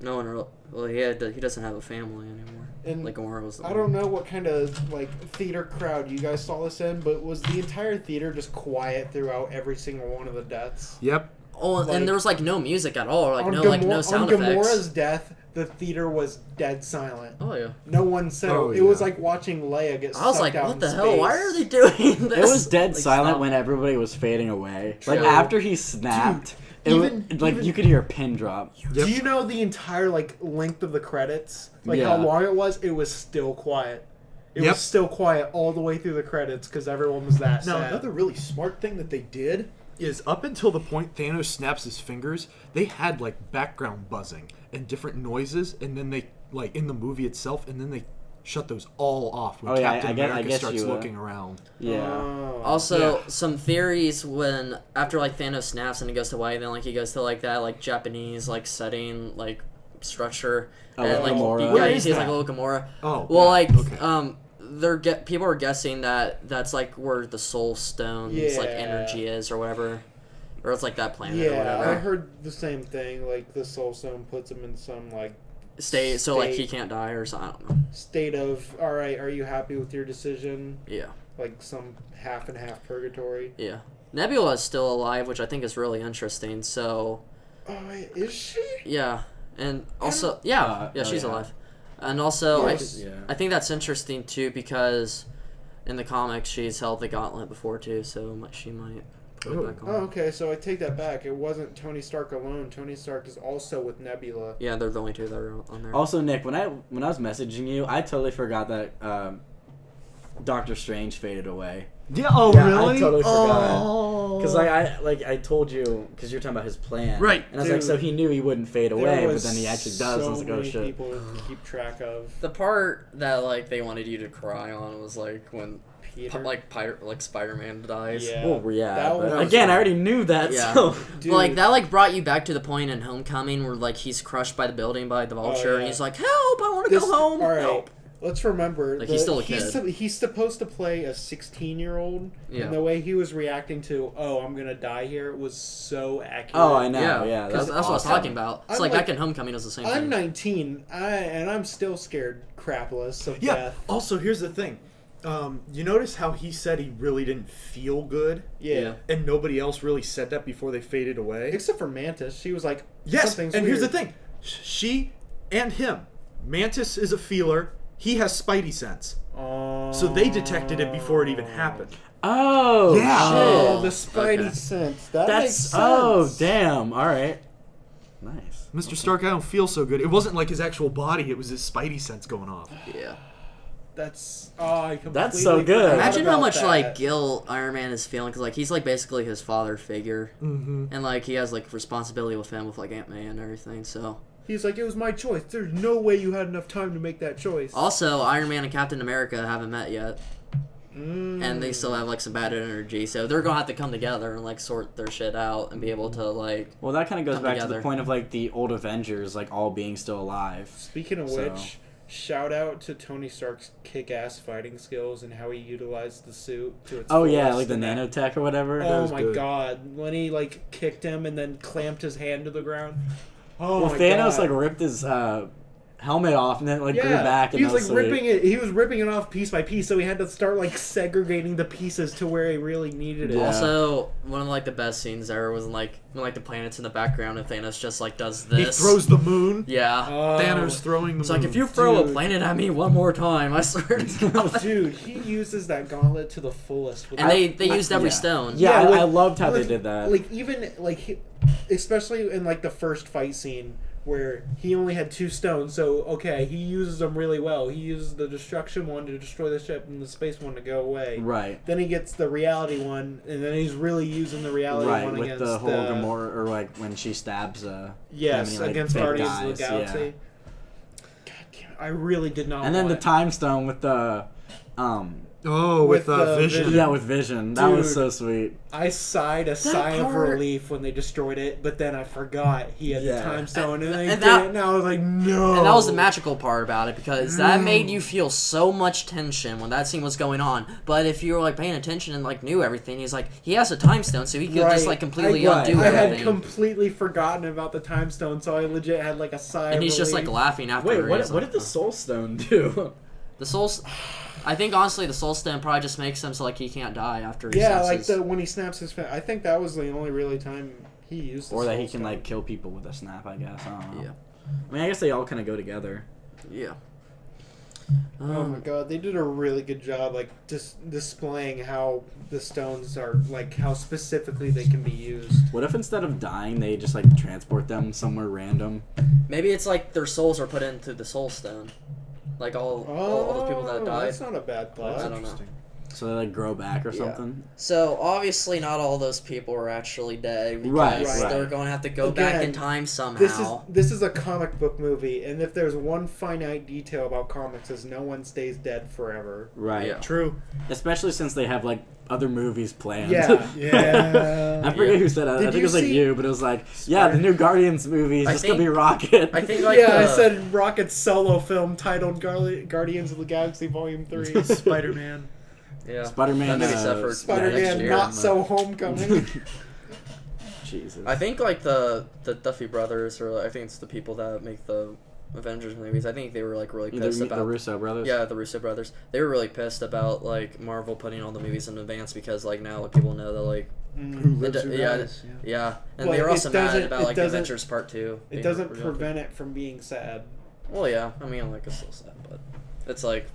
[SPEAKER 1] no one. Well, he doesn't have a family anymore.
[SPEAKER 2] And
[SPEAKER 1] like Gamora was.
[SPEAKER 2] I don't know what kind of like theater crowd you guys saw this in, but was the entire theater just quiet throughout every single one of the deaths?
[SPEAKER 3] Yep.
[SPEAKER 1] Oh,
[SPEAKER 2] like-
[SPEAKER 1] and there was like no music at all, or like
[SPEAKER 2] on
[SPEAKER 1] no sound
[SPEAKER 2] on
[SPEAKER 1] effects.
[SPEAKER 2] Gamora's death, the theater was dead silent.
[SPEAKER 1] Oh yeah.
[SPEAKER 2] No one said
[SPEAKER 3] Oh,
[SPEAKER 2] it was
[SPEAKER 3] yeah.
[SPEAKER 2] like watching Leia get.
[SPEAKER 1] I was
[SPEAKER 2] sucked
[SPEAKER 1] like,
[SPEAKER 2] out
[SPEAKER 1] what
[SPEAKER 2] in
[SPEAKER 1] the hell?
[SPEAKER 2] space.
[SPEAKER 1] Why are they doing this?
[SPEAKER 4] it was dead
[SPEAKER 1] Like,
[SPEAKER 4] silent
[SPEAKER 1] stop.
[SPEAKER 4] when everybody was fading away. Like
[SPEAKER 1] True.
[SPEAKER 4] after he snapped, You could hear a pin drop.
[SPEAKER 2] Do you know the entire length of the credits? Like
[SPEAKER 4] Yeah.
[SPEAKER 2] how long it was? It was still quiet. It was still quiet all the way through the credits because everyone was that
[SPEAKER 3] Now,
[SPEAKER 2] sad.
[SPEAKER 3] another really smart thing that they did is up until the point Thanos snaps his fingers, they had background buzzing and different noises, and then they in the movie itself, and then they shut those all off when Captain America starts looking around.
[SPEAKER 4] Yeah.
[SPEAKER 2] Oh.
[SPEAKER 1] Also, some theories after Thanos snaps and he goes to Hawaii, then he goes to that Japanese setting structure.
[SPEAKER 4] Oh,
[SPEAKER 1] and
[SPEAKER 4] Gamora.
[SPEAKER 1] yeah, you see it's a little Gamora.
[SPEAKER 3] Oh,
[SPEAKER 1] Well,
[SPEAKER 3] okay.
[SPEAKER 1] people are guessing that that's where the Soul Stone's energy is or whatever, or it's that planet or
[SPEAKER 2] Yeah,
[SPEAKER 1] whatever.
[SPEAKER 2] I heard the same thing. The Soul Stone puts him in some
[SPEAKER 1] State so he can't die or something. I don't know.
[SPEAKER 2] state of, all right, are you happy with your decision?
[SPEAKER 1] Yeah,
[SPEAKER 2] Some half and half purgatory.
[SPEAKER 1] yeah. Nebula is still alive, which I think is really interesting. So
[SPEAKER 2] Oh wait, is she?
[SPEAKER 1] yeah, and also she's alive, and also
[SPEAKER 2] Yes.
[SPEAKER 1] I think that's interesting too because in the comics she's held the gauntlet before too, so she might put it back on.
[SPEAKER 2] Oh, okay, so I take that back. It wasn't Tony Stark alone. Tony Stark is also with Nebula.
[SPEAKER 1] Yeah, they're the only two that are on there.
[SPEAKER 4] Also, Nick, when I was messaging you, I totally forgot that Doctor Strange faded away.
[SPEAKER 3] Yeah. Oh,
[SPEAKER 4] Yeah,
[SPEAKER 3] really?
[SPEAKER 4] I totally forgot.
[SPEAKER 3] Oh.
[SPEAKER 4] Because I told you, because you're talking about his plan,
[SPEAKER 3] Right.
[SPEAKER 4] And I was like, so he knew he wouldn't fade away,
[SPEAKER 2] There
[SPEAKER 4] but
[SPEAKER 2] was
[SPEAKER 4] then he actually does. And I was like, oh
[SPEAKER 2] many
[SPEAKER 4] shit.
[SPEAKER 2] people to keep track of.
[SPEAKER 1] The part that they wanted you to cry on was when
[SPEAKER 2] Peter.
[SPEAKER 1] Spider-Man dies.
[SPEAKER 2] Yeah.
[SPEAKER 4] Well, yeah.
[SPEAKER 2] That
[SPEAKER 4] But
[SPEAKER 2] was-
[SPEAKER 4] again, I already knew that.
[SPEAKER 1] Yeah.
[SPEAKER 4] So.
[SPEAKER 2] Dude.
[SPEAKER 1] But that brought you back to the point in Homecoming where he's crushed by the building by the Vulture
[SPEAKER 2] yeah.
[SPEAKER 1] and he's like, help! I want to
[SPEAKER 2] This-
[SPEAKER 1] go home.
[SPEAKER 2] All right.
[SPEAKER 1] Help.
[SPEAKER 2] Let's remember.
[SPEAKER 1] He's still a kid.
[SPEAKER 2] He's supposed to play a 16-year-old,
[SPEAKER 1] Yeah.
[SPEAKER 2] and the way he was reacting to, "Oh, I'm gonna die here," was so accurate.
[SPEAKER 4] Oh, I know.
[SPEAKER 1] Yeah,
[SPEAKER 4] Yeah,
[SPEAKER 1] that's what I was
[SPEAKER 4] awesome.
[SPEAKER 1] talking about. It's
[SPEAKER 2] I'm
[SPEAKER 1] back in Homecoming it was the same
[SPEAKER 2] I'm
[SPEAKER 1] thing.
[SPEAKER 2] 19, and I'm still scared crapless of
[SPEAKER 3] Yeah.
[SPEAKER 2] death.
[SPEAKER 3] Also, here's the thing. You notice how he said he really didn't feel good,
[SPEAKER 2] Yeah.
[SPEAKER 3] and nobody else really said that before they faded away.
[SPEAKER 2] Except for Mantis, she was like,
[SPEAKER 3] Yes,
[SPEAKER 2] something's
[SPEAKER 3] and here's the
[SPEAKER 2] weird.
[SPEAKER 3] thing: she and him. Mantis is a feeler. He has Spidey sense, so they detected it before it even happened.
[SPEAKER 4] Oh,
[SPEAKER 3] Yeah.
[SPEAKER 2] Oh, the
[SPEAKER 4] shit.
[SPEAKER 2] Spidey
[SPEAKER 1] Okay.
[SPEAKER 2] sense. That
[SPEAKER 4] That's
[SPEAKER 2] makes sense.
[SPEAKER 4] oh damn. All right. Nice.
[SPEAKER 3] Mr. Stark, I don't feel so good. It wasn't like his actual body; it was his Spidey sense going off.
[SPEAKER 1] Yeah.
[SPEAKER 2] That's I completely
[SPEAKER 4] That's so good.
[SPEAKER 2] forgot
[SPEAKER 1] Imagine how
[SPEAKER 2] about
[SPEAKER 1] much
[SPEAKER 2] that.
[SPEAKER 1] guilt Iron Man is feeling because he's basically his father figure,
[SPEAKER 3] Mm-hmm.
[SPEAKER 1] and he has responsibility with him with Aunt May and everything. So
[SPEAKER 2] He's like, it was my choice. There's no way you had enough time to make that choice.
[SPEAKER 1] also Iron Man and Captain America haven't met yet,
[SPEAKER 2] Mm.
[SPEAKER 1] and they still have some bad energy. So they're gonna have to come together and sort their shit out and be able to
[SPEAKER 4] Well, that kind of goes
[SPEAKER 1] Come
[SPEAKER 4] back to
[SPEAKER 1] together.
[SPEAKER 4] the point of the old Avengers all being still alive.
[SPEAKER 2] Speaking of
[SPEAKER 4] So-
[SPEAKER 2] which, shout out to Tony Stark's kick-ass fighting skills and how he utilized the suit to its
[SPEAKER 4] Oh yeah,
[SPEAKER 2] fullest
[SPEAKER 4] the
[SPEAKER 2] and that-
[SPEAKER 4] nanotech or whatever.
[SPEAKER 2] Oh
[SPEAKER 3] was
[SPEAKER 2] my
[SPEAKER 3] good.
[SPEAKER 2] god, when he kicked him and then clamped his hand to the ground. Oh
[SPEAKER 4] Well,
[SPEAKER 2] my
[SPEAKER 4] Thanos
[SPEAKER 2] god.
[SPEAKER 4] ripped his helmet off and then grew back. And
[SPEAKER 2] he was
[SPEAKER 4] that sweet.
[SPEAKER 2] ripping it. He was ripping it off piece by piece, so he had to start segregating the pieces to where he really needed it.
[SPEAKER 4] Yeah.
[SPEAKER 1] Also, one of the best scenes ever was when the planet's in the background and Thanos just does
[SPEAKER 3] He
[SPEAKER 1] this.
[SPEAKER 3] throws the moon.
[SPEAKER 1] Yeah.
[SPEAKER 2] Oh,
[SPEAKER 3] Thanos throwing the
[SPEAKER 1] It's
[SPEAKER 3] moon.
[SPEAKER 1] if you throw a
[SPEAKER 2] Dude.
[SPEAKER 1] planet at me one more time, I swear to God.
[SPEAKER 2] Dude, he uses that gauntlet to the fullest. With
[SPEAKER 1] And they used every
[SPEAKER 4] yeah.
[SPEAKER 1] stone.
[SPEAKER 4] Yeah,
[SPEAKER 2] Yeah,
[SPEAKER 4] I
[SPEAKER 2] with-
[SPEAKER 4] loved how they
[SPEAKER 2] Like-
[SPEAKER 4] did that.
[SPEAKER 2] Especially in the first fight scene where he only had 2 stones, so okay, he uses them really well. He uses the destruction one to destroy the ship and the space one to go away.
[SPEAKER 4] Right.
[SPEAKER 2] Then he gets the reality one, and then he's really using the reality
[SPEAKER 4] Right,
[SPEAKER 2] one
[SPEAKER 4] with
[SPEAKER 2] against
[SPEAKER 4] the whole Gamora, or when she stabs
[SPEAKER 2] Yes,
[SPEAKER 4] how many,
[SPEAKER 2] against
[SPEAKER 4] fake
[SPEAKER 2] Guardians
[SPEAKER 4] guys,
[SPEAKER 2] of the Galaxy.
[SPEAKER 4] yeah.
[SPEAKER 2] God damn it, I really did not.
[SPEAKER 4] And then the
[SPEAKER 2] want-
[SPEAKER 4] time stone with the
[SPEAKER 3] Oh, with,
[SPEAKER 2] With the
[SPEAKER 3] Vision.
[SPEAKER 4] yeah, with Vision. That was
[SPEAKER 2] Dude.
[SPEAKER 4] so sweet.
[SPEAKER 2] I sighed a sigh of
[SPEAKER 1] part-
[SPEAKER 2] relief when they destroyed it, but then I forgot he had the
[SPEAKER 4] Yeah.
[SPEAKER 2] time stone, and they
[SPEAKER 1] And
[SPEAKER 2] did
[SPEAKER 1] that-
[SPEAKER 2] it, and I was like, no.
[SPEAKER 1] And that was the magical part about it because that made you feel so much tension when that scene was going on. But if you were paying attention and knew everything, he has a time stone, so he could just completely
[SPEAKER 2] I,
[SPEAKER 1] undo
[SPEAKER 2] I had
[SPEAKER 1] everything.
[SPEAKER 2] completely forgotten about the time stone, so I legit had a sigh.
[SPEAKER 1] And
[SPEAKER 2] of
[SPEAKER 1] he's just
[SPEAKER 2] relief.
[SPEAKER 1] laughing after.
[SPEAKER 4] Wait, what
[SPEAKER 1] He's
[SPEAKER 4] did the Soul Stone do?
[SPEAKER 1] the soul? I think honestly, the soul stone probably just makes him so he can't die after he
[SPEAKER 2] Yeah,
[SPEAKER 1] snaps his-
[SPEAKER 2] when he snaps his I think that was the only really time he used.
[SPEAKER 4] Or
[SPEAKER 2] the
[SPEAKER 4] that
[SPEAKER 2] Soul
[SPEAKER 4] he can
[SPEAKER 2] Stone.
[SPEAKER 4] kill people with a snap, I guess. I don't know.
[SPEAKER 1] Yeah.
[SPEAKER 4] I mean, I guess they all kind of go together.
[SPEAKER 1] Yeah.
[SPEAKER 2] Oh my god, they did a really good job, like, just displaying how the stones are, like, how specifically they can be used.
[SPEAKER 4] What if instead of dying, they just like transport them somewhere random?
[SPEAKER 1] Maybe it's like their souls are put into the soul stone. Like all the people that died.
[SPEAKER 2] That's not a bad thought.
[SPEAKER 1] I don't know.
[SPEAKER 4] So they like grow back or
[SPEAKER 1] Yeah.
[SPEAKER 4] something?
[SPEAKER 1] So obviously not all those people were actually dead because
[SPEAKER 4] Right.
[SPEAKER 1] they're going to have to go back
[SPEAKER 2] Again,
[SPEAKER 1] in time somehow.
[SPEAKER 2] This is a comic book movie, and if there's one finite detail about comics is no one stays dead forever.
[SPEAKER 4] Right.
[SPEAKER 1] Yeah.
[SPEAKER 3] True.
[SPEAKER 4] Especially since they have like other movies planned.
[SPEAKER 2] Yeah.
[SPEAKER 3] Yeah.
[SPEAKER 4] I forget
[SPEAKER 1] Yeah.
[SPEAKER 4] who said it. I
[SPEAKER 2] Did
[SPEAKER 4] think
[SPEAKER 2] you
[SPEAKER 4] it was like
[SPEAKER 2] see-
[SPEAKER 4] you, but it was like, yeah, the new Guardians movie is
[SPEAKER 1] I
[SPEAKER 4] just gonna
[SPEAKER 1] think-
[SPEAKER 4] be Rocket.
[SPEAKER 1] I think like
[SPEAKER 2] I
[SPEAKER 1] the-
[SPEAKER 2] said Rocket's solo film titled Guardians of the Galaxy Volume 3.
[SPEAKER 3] Spider-Man.
[SPEAKER 1] yeah.
[SPEAKER 4] Spider-Man.
[SPEAKER 1] That movie's set for next
[SPEAKER 2] Spider-Man
[SPEAKER 1] year.
[SPEAKER 2] Not So Homecoming.
[SPEAKER 4] Jesus.
[SPEAKER 1] I think like the Duffy brothers, or I think it's the people that make the Avengers movies. I think they were like really pissed
[SPEAKER 4] the
[SPEAKER 1] about
[SPEAKER 4] Russo brothers.
[SPEAKER 1] Yeah, the Russo brothers. They were really pissed about like Marvel putting all the movies in advance because like now people know that like
[SPEAKER 3] Who lives, who
[SPEAKER 1] yeah,
[SPEAKER 3] dies.
[SPEAKER 1] yeah, and
[SPEAKER 2] Well,
[SPEAKER 1] they were
[SPEAKER 2] it
[SPEAKER 1] also mad
[SPEAKER 2] doesn't-
[SPEAKER 1] about
[SPEAKER 2] it
[SPEAKER 1] like
[SPEAKER 2] doesn't-
[SPEAKER 1] Avengers Part 2.
[SPEAKER 2] It doesn't prevent it from being sad.
[SPEAKER 1] Well, yeah, I mean like it's still sad, but it's like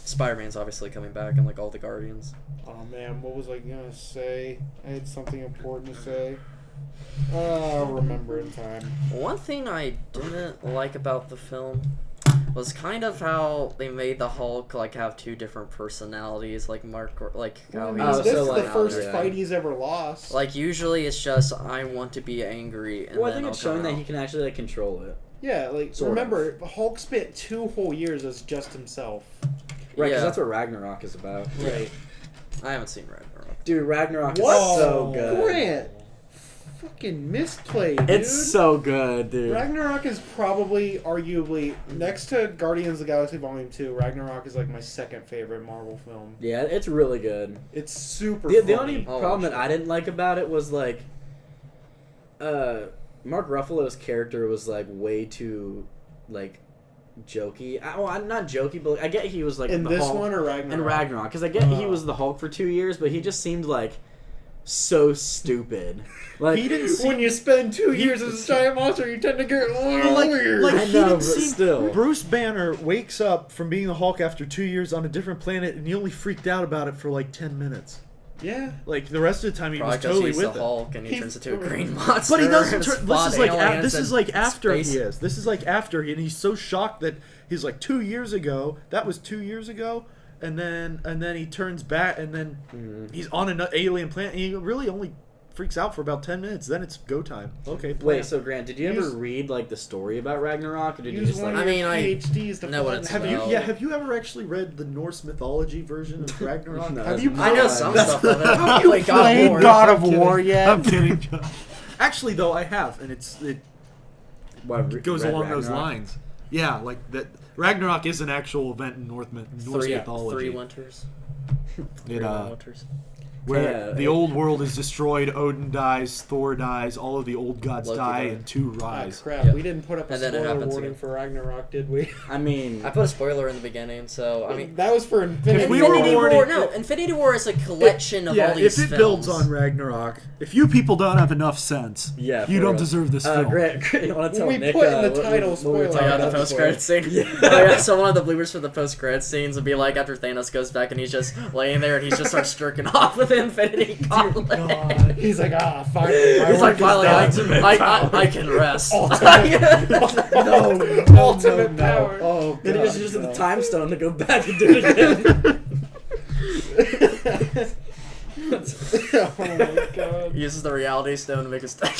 [SPEAKER 1] Spider-Man's obviously coming back and like all the Guardians.
[SPEAKER 2] Oh man, what was I gonna say? I had something important to say. I'll remember in time.
[SPEAKER 1] One thing I didn't like about the film was kind of how they made the Hulk like have two different personalities, like like how
[SPEAKER 2] I
[SPEAKER 1] he's
[SPEAKER 2] mean,
[SPEAKER 4] Oh,
[SPEAKER 2] this
[SPEAKER 4] so,
[SPEAKER 2] is
[SPEAKER 4] like,
[SPEAKER 2] the first
[SPEAKER 1] yeah.
[SPEAKER 2] fight he's ever lost.
[SPEAKER 1] Like usually it's just I want to be angry, and
[SPEAKER 4] Well, I
[SPEAKER 1] then
[SPEAKER 4] think
[SPEAKER 1] I'll
[SPEAKER 4] it's showing
[SPEAKER 1] come
[SPEAKER 4] that
[SPEAKER 1] out.
[SPEAKER 4] he can actually like control it.
[SPEAKER 2] yeah, like
[SPEAKER 4] Sort
[SPEAKER 2] remember, Hulk spent 2 whole years as just himself.
[SPEAKER 4] Right, because
[SPEAKER 1] Yeah.
[SPEAKER 4] that's what Ragnarok is about.
[SPEAKER 2] Right.
[SPEAKER 1] I haven't seen Ragnarok.
[SPEAKER 4] Dude, Ragnarok
[SPEAKER 2] What?
[SPEAKER 4] is so good.
[SPEAKER 2] Grant, fucking misplayed, dude.
[SPEAKER 4] It's so good, dude.
[SPEAKER 2] Ragnarok is probably, arguably, next to Guardians of the Galaxy Volume 2, Ragnarok is like my second favorite Marvel film.
[SPEAKER 4] Yeah, it's really good.
[SPEAKER 2] It's super
[SPEAKER 4] The
[SPEAKER 2] funny.
[SPEAKER 4] only
[SPEAKER 1] I'll
[SPEAKER 4] problem
[SPEAKER 1] watch
[SPEAKER 4] that I didn't like about it was like, Mark Ruffalo's character was like way too, like, jokey. I'm not jokey, but I get he was like
[SPEAKER 2] In
[SPEAKER 4] the
[SPEAKER 2] this
[SPEAKER 4] Hulk
[SPEAKER 2] one or Ragnarok?
[SPEAKER 4] and Ragnarok, because I get he was the Hulk for 2 years, but he just seemed like so stupid. Like
[SPEAKER 3] He didn't seem
[SPEAKER 2] When you spend 2 years as a giant monster, you tend to get a little
[SPEAKER 3] like
[SPEAKER 2] weird.
[SPEAKER 3] like
[SPEAKER 4] I
[SPEAKER 3] he
[SPEAKER 4] know,
[SPEAKER 3] didn't
[SPEAKER 4] but
[SPEAKER 3] seem.
[SPEAKER 4] still.
[SPEAKER 3] Bruce Banner wakes up from being the Hulk after 2 years on a different planet, and he only freaked out about it for like 10 minutes.
[SPEAKER 2] yeah.
[SPEAKER 3] Like the rest of the time, he
[SPEAKER 1] Probably
[SPEAKER 3] was
[SPEAKER 1] because
[SPEAKER 3] totally
[SPEAKER 1] he's
[SPEAKER 3] with
[SPEAKER 1] the
[SPEAKER 3] it.
[SPEAKER 1] Hulk and he
[SPEAKER 2] He-
[SPEAKER 1] turns into a green monster.
[SPEAKER 3] But he doesn't
[SPEAKER 1] and
[SPEAKER 3] turn.
[SPEAKER 1] spot
[SPEAKER 3] This is like
[SPEAKER 1] aliens
[SPEAKER 3] this is
[SPEAKER 1] in
[SPEAKER 3] like after
[SPEAKER 1] space.
[SPEAKER 3] he is. This is like after he, and he's so shocked that he's like 2 years ago. That was 2 years ago, and then he turns back, and then he's on an alien planet. And he really only freaks out for about 10 minutes. Then it's go time. Okay. plan.
[SPEAKER 4] Wait, so Grant, did you ever
[SPEAKER 2] Use-
[SPEAKER 4] read like the story about Ragnarok, or did you
[SPEAKER 2] Use
[SPEAKER 4] just
[SPEAKER 2] one
[SPEAKER 4] like?
[SPEAKER 2] of
[SPEAKER 1] I
[SPEAKER 2] your
[SPEAKER 1] mean, I
[SPEAKER 2] PhDs to
[SPEAKER 1] know what
[SPEAKER 2] find
[SPEAKER 1] it's
[SPEAKER 2] out.
[SPEAKER 3] have you
[SPEAKER 1] about.
[SPEAKER 3] have you ever actually read the Norse mythology version of Ragnarok?
[SPEAKER 4] No.
[SPEAKER 3] Have you?
[SPEAKER 1] I know
[SPEAKER 4] God.
[SPEAKER 1] some
[SPEAKER 3] That's-
[SPEAKER 1] stuff of it.
[SPEAKER 3] Have
[SPEAKER 1] I
[SPEAKER 3] you
[SPEAKER 1] played God of
[SPEAKER 3] played
[SPEAKER 1] War.
[SPEAKER 3] God
[SPEAKER 2] of
[SPEAKER 3] I'm kidding.
[SPEAKER 2] War yet?
[SPEAKER 3] I'm kidding. John. Actually, though, I have, and it
[SPEAKER 4] What,
[SPEAKER 3] goes
[SPEAKER 4] read
[SPEAKER 3] along those
[SPEAKER 4] Ragnarok?
[SPEAKER 3] lines. Yeah, like that. Ragnarok is an actual event in Norse mythology.
[SPEAKER 1] Three winters.
[SPEAKER 3] It,
[SPEAKER 1] Three winters.
[SPEAKER 3] where
[SPEAKER 4] Yeah,
[SPEAKER 3] the old world is destroyed, Odin dies, Thor dies, all of the old gods
[SPEAKER 1] Loki
[SPEAKER 3] die,
[SPEAKER 1] died.
[SPEAKER 3] and two
[SPEAKER 2] Ah,
[SPEAKER 3] rise.
[SPEAKER 2] crap.
[SPEAKER 1] Yeah.
[SPEAKER 2] We didn't put up a
[SPEAKER 1] And then it
[SPEAKER 2] spoiler
[SPEAKER 1] happens
[SPEAKER 2] warning
[SPEAKER 1] again.
[SPEAKER 2] for Ragnarok, did we?
[SPEAKER 4] I mean,
[SPEAKER 1] I put a spoiler in the beginning, so I mean,
[SPEAKER 2] that was for Infinity
[SPEAKER 3] If we
[SPEAKER 2] War.
[SPEAKER 3] were
[SPEAKER 1] Infinity
[SPEAKER 3] warning-
[SPEAKER 1] War. No, Infinity War is a collection of all these
[SPEAKER 3] if it
[SPEAKER 1] films.
[SPEAKER 3] builds on Ragnarok, if you people don't have enough sense,
[SPEAKER 4] yeah,
[SPEAKER 3] you
[SPEAKER 4] for
[SPEAKER 3] don't
[SPEAKER 4] real.
[SPEAKER 3] deserve this film.
[SPEAKER 4] Grant, you want to tell
[SPEAKER 2] We
[SPEAKER 4] Nick?
[SPEAKER 2] put in the
[SPEAKER 4] what-
[SPEAKER 2] title
[SPEAKER 4] what we were
[SPEAKER 2] spoiler.
[SPEAKER 1] Oh,
[SPEAKER 4] talking
[SPEAKER 1] yeah,
[SPEAKER 4] about
[SPEAKER 1] the
[SPEAKER 4] before?
[SPEAKER 1] post-credit scene.
[SPEAKER 4] Yeah.
[SPEAKER 1] Oh yeah, so one of the bloopers for the post-credit scenes would be like after Thanos goes back and he's just laying there and he just starts jerking off with the Infinity Gauntlet.
[SPEAKER 2] He's like, finally. my
[SPEAKER 1] He's like,
[SPEAKER 2] work is
[SPEAKER 1] finally,
[SPEAKER 2] done."
[SPEAKER 1] I can rest.
[SPEAKER 2] Ultimate power.
[SPEAKER 3] Oh,
[SPEAKER 4] Then he just uses the time stone to go back and do it again.
[SPEAKER 2] Oh my god.
[SPEAKER 1] He uses the reality stone to make his deck.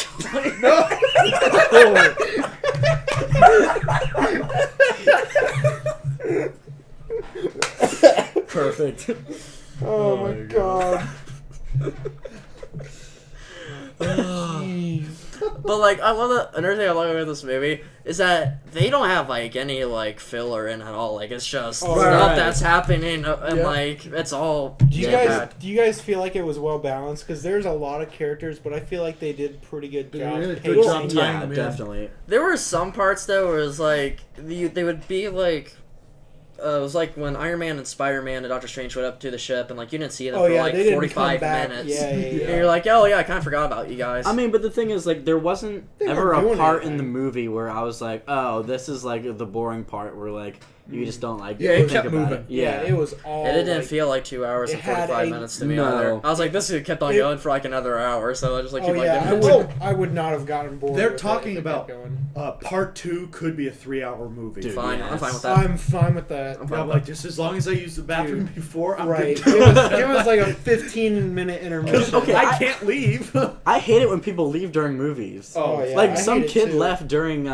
[SPEAKER 4] Perfect.
[SPEAKER 2] Oh my god.
[SPEAKER 1] But like, I love that. Another thing I love about this movie is that they don't have like any like filler in at all. Like it's just
[SPEAKER 2] Oh,
[SPEAKER 1] stuff
[SPEAKER 4] right.
[SPEAKER 1] that's happening, and
[SPEAKER 2] Yeah.
[SPEAKER 1] like it's all.
[SPEAKER 2] Do you
[SPEAKER 1] yeah,
[SPEAKER 2] guys do you guys feel like it was well balanced? Because there's a lot of characters, but I feel like they did pretty good
[SPEAKER 3] They
[SPEAKER 2] job.
[SPEAKER 3] did a good
[SPEAKER 2] pacing.
[SPEAKER 3] job tying
[SPEAKER 4] Yeah,
[SPEAKER 3] them in.
[SPEAKER 4] definitely.
[SPEAKER 1] There were some parts though where it was like they would be like. It was like when Iron Man and Spider-Man and Doctor Strange went up to the ship, and like you didn't see them
[SPEAKER 2] Oh
[SPEAKER 1] for
[SPEAKER 2] yeah,
[SPEAKER 1] like
[SPEAKER 2] they didn't
[SPEAKER 1] 45
[SPEAKER 2] come back.
[SPEAKER 1] minutes.
[SPEAKER 2] Yeah.
[SPEAKER 1] And you're like, oh yeah, I kind of forgot about you guys.
[SPEAKER 4] I mean, but the thing is, like, there wasn't
[SPEAKER 2] They
[SPEAKER 4] ever
[SPEAKER 2] weren't
[SPEAKER 4] a
[SPEAKER 2] doing
[SPEAKER 4] part in
[SPEAKER 2] anything.
[SPEAKER 4] the movie where I was like, oh, this is like the boring part where like You just don't like.
[SPEAKER 3] Yeah, it
[SPEAKER 4] think
[SPEAKER 3] kept
[SPEAKER 4] about
[SPEAKER 3] moving.
[SPEAKER 4] It. Yeah.
[SPEAKER 2] it was all.
[SPEAKER 1] It didn't
[SPEAKER 2] like,
[SPEAKER 1] feel like 2 hours
[SPEAKER 2] it
[SPEAKER 1] and
[SPEAKER 2] had
[SPEAKER 1] 45
[SPEAKER 2] a-
[SPEAKER 1] minutes to me
[SPEAKER 4] No.
[SPEAKER 1] either. I was like, this kept on going for like another hour, so I just like
[SPEAKER 2] Oh
[SPEAKER 1] keep like
[SPEAKER 2] yeah,
[SPEAKER 1] getting
[SPEAKER 2] I would not have gotten bored.
[SPEAKER 3] They're
[SPEAKER 2] with
[SPEAKER 3] talking
[SPEAKER 2] it if it
[SPEAKER 3] about
[SPEAKER 2] kept going.
[SPEAKER 3] part 2 could be a 3-hour movie.
[SPEAKER 4] Dude,
[SPEAKER 1] Fine,
[SPEAKER 4] yes.
[SPEAKER 1] I'm fine with that.
[SPEAKER 2] I'm fine with that.
[SPEAKER 1] I'm fine
[SPEAKER 3] I'm
[SPEAKER 1] with
[SPEAKER 3] like, just as long as I use the bathroom before, I'm
[SPEAKER 2] Right.
[SPEAKER 3] good.
[SPEAKER 2] It was like a 15-minute intermission.
[SPEAKER 4] Okay,
[SPEAKER 3] I can't leave.
[SPEAKER 4] I hate it when people leave during movies.
[SPEAKER 2] Oh yeah.
[SPEAKER 4] Like
[SPEAKER 2] I
[SPEAKER 4] some
[SPEAKER 2] hate it,
[SPEAKER 4] kid
[SPEAKER 2] too.
[SPEAKER 4] left during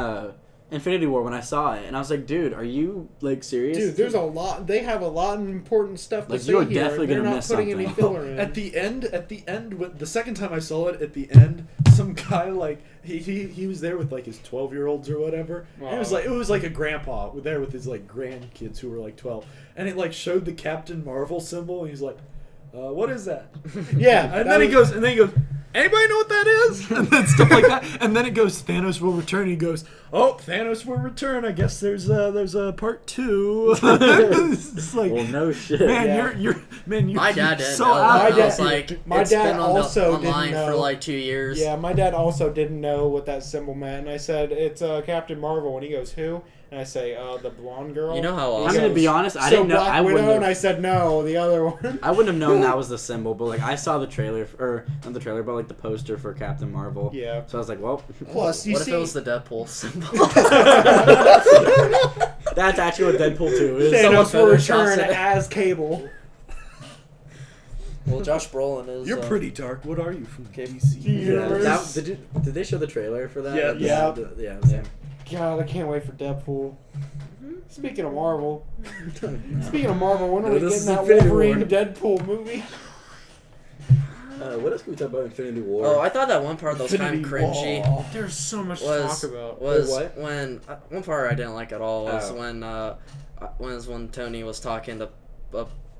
[SPEAKER 4] Infinity War when I saw it, and I was like, dude, are you like serious?
[SPEAKER 2] Dude, there's a lot. They have a lot of important stuff to
[SPEAKER 4] Like,
[SPEAKER 2] say
[SPEAKER 4] you're
[SPEAKER 2] here.
[SPEAKER 4] definitely
[SPEAKER 2] They're
[SPEAKER 4] gonna
[SPEAKER 2] not
[SPEAKER 4] miss
[SPEAKER 2] putting any
[SPEAKER 4] something.
[SPEAKER 2] filler in.
[SPEAKER 3] At the end, when, the second time I saw it, at the end, some guy like he was there with like his 12-year-olds or whatever. And it was like a grandpa there with his like grandkids who were like 12, and it like showed the Captain Marvel symbol, and he's like, "What is that?"
[SPEAKER 2] Yeah,
[SPEAKER 3] and then he goes, "Anybody know what that is?" And then stuff like that. And then it goes, "Thanos will return." He goes, "Oh, Thanos will return. I guess there's a part 2." It's like,
[SPEAKER 4] Well, no shit.
[SPEAKER 3] man,
[SPEAKER 2] Yeah.
[SPEAKER 3] you're
[SPEAKER 1] My dad didn't
[SPEAKER 3] so
[SPEAKER 1] know
[SPEAKER 3] out
[SPEAKER 1] that.
[SPEAKER 3] of
[SPEAKER 2] My
[SPEAKER 1] I was
[SPEAKER 2] dad-
[SPEAKER 1] like,
[SPEAKER 2] my
[SPEAKER 1] it's
[SPEAKER 2] dad
[SPEAKER 1] been
[SPEAKER 2] also didn't
[SPEAKER 1] online for
[SPEAKER 2] know.
[SPEAKER 1] like 2 years.
[SPEAKER 2] Yeah, my dad also didn't know what that symbol meant, and I said it's Captain Marvel, and he goes, "Who?" And I say, "The blonde girl."
[SPEAKER 1] You know how
[SPEAKER 2] He
[SPEAKER 4] I'm
[SPEAKER 1] awesome.
[SPEAKER 4] gonna
[SPEAKER 2] goes,
[SPEAKER 4] be honest. I
[SPEAKER 2] "So
[SPEAKER 4] didn't know.
[SPEAKER 2] Black
[SPEAKER 4] I
[SPEAKER 2] Widow,"
[SPEAKER 4] wouldn't.
[SPEAKER 2] and I said, "No, the other one."
[SPEAKER 4] I wouldn't have known that was the symbol, but like I saw the trailer, or not the trailer, but like the poster for Captain Marvel.
[SPEAKER 2] Yeah.
[SPEAKER 4] So I was like, well,
[SPEAKER 2] Plus, you
[SPEAKER 1] What
[SPEAKER 2] see,
[SPEAKER 1] if it was the Deadpool symbol?
[SPEAKER 4] that's actually what Deadpool 2 is.
[SPEAKER 2] Thanos
[SPEAKER 1] Someone
[SPEAKER 2] will
[SPEAKER 1] photoshops
[SPEAKER 2] return
[SPEAKER 1] it.
[SPEAKER 2] as Cable.
[SPEAKER 1] Well, Josh Brolin is.
[SPEAKER 3] You're pretty dark. What are you from
[SPEAKER 1] Okay.
[SPEAKER 3] DC?
[SPEAKER 4] Yeah,
[SPEAKER 2] Universe.
[SPEAKER 4] did they show the trailer for that?
[SPEAKER 3] Yeah,
[SPEAKER 2] yeah.
[SPEAKER 4] Yeah. Same.
[SPEAKER 2] God, I can't wait for Deadpool. Speaking of Marvel, when are we
[SPEAKER 4] This is
[SPEAKER 2] getting that
[SPEAKER 4] Infinity
[SPEAKER 2] Wolverine
[SPEAKER 4] War.
[SPEAKER 2] Deadpool movie?
[SPEAKER 4] What else can we talk about Infinity War?
[SPEAKER 1] Oh, I thought that one part that was kind of
[SPEAKER 3] Infinity
[SPEAKER 1] cringy
[SPEAKER 3] War.
[SPEAKER 2] There's so much to
[SPEAKER 1] was
[SPEAKER 2] talk about.
[SPEAKER 1] was
[SPEAKER 4] Wait, what?
[SPEAKER 1] when one part I didn't like at all was
[SPEAKER 4] Oh.
[SPEAKER 1] when Tony was talking to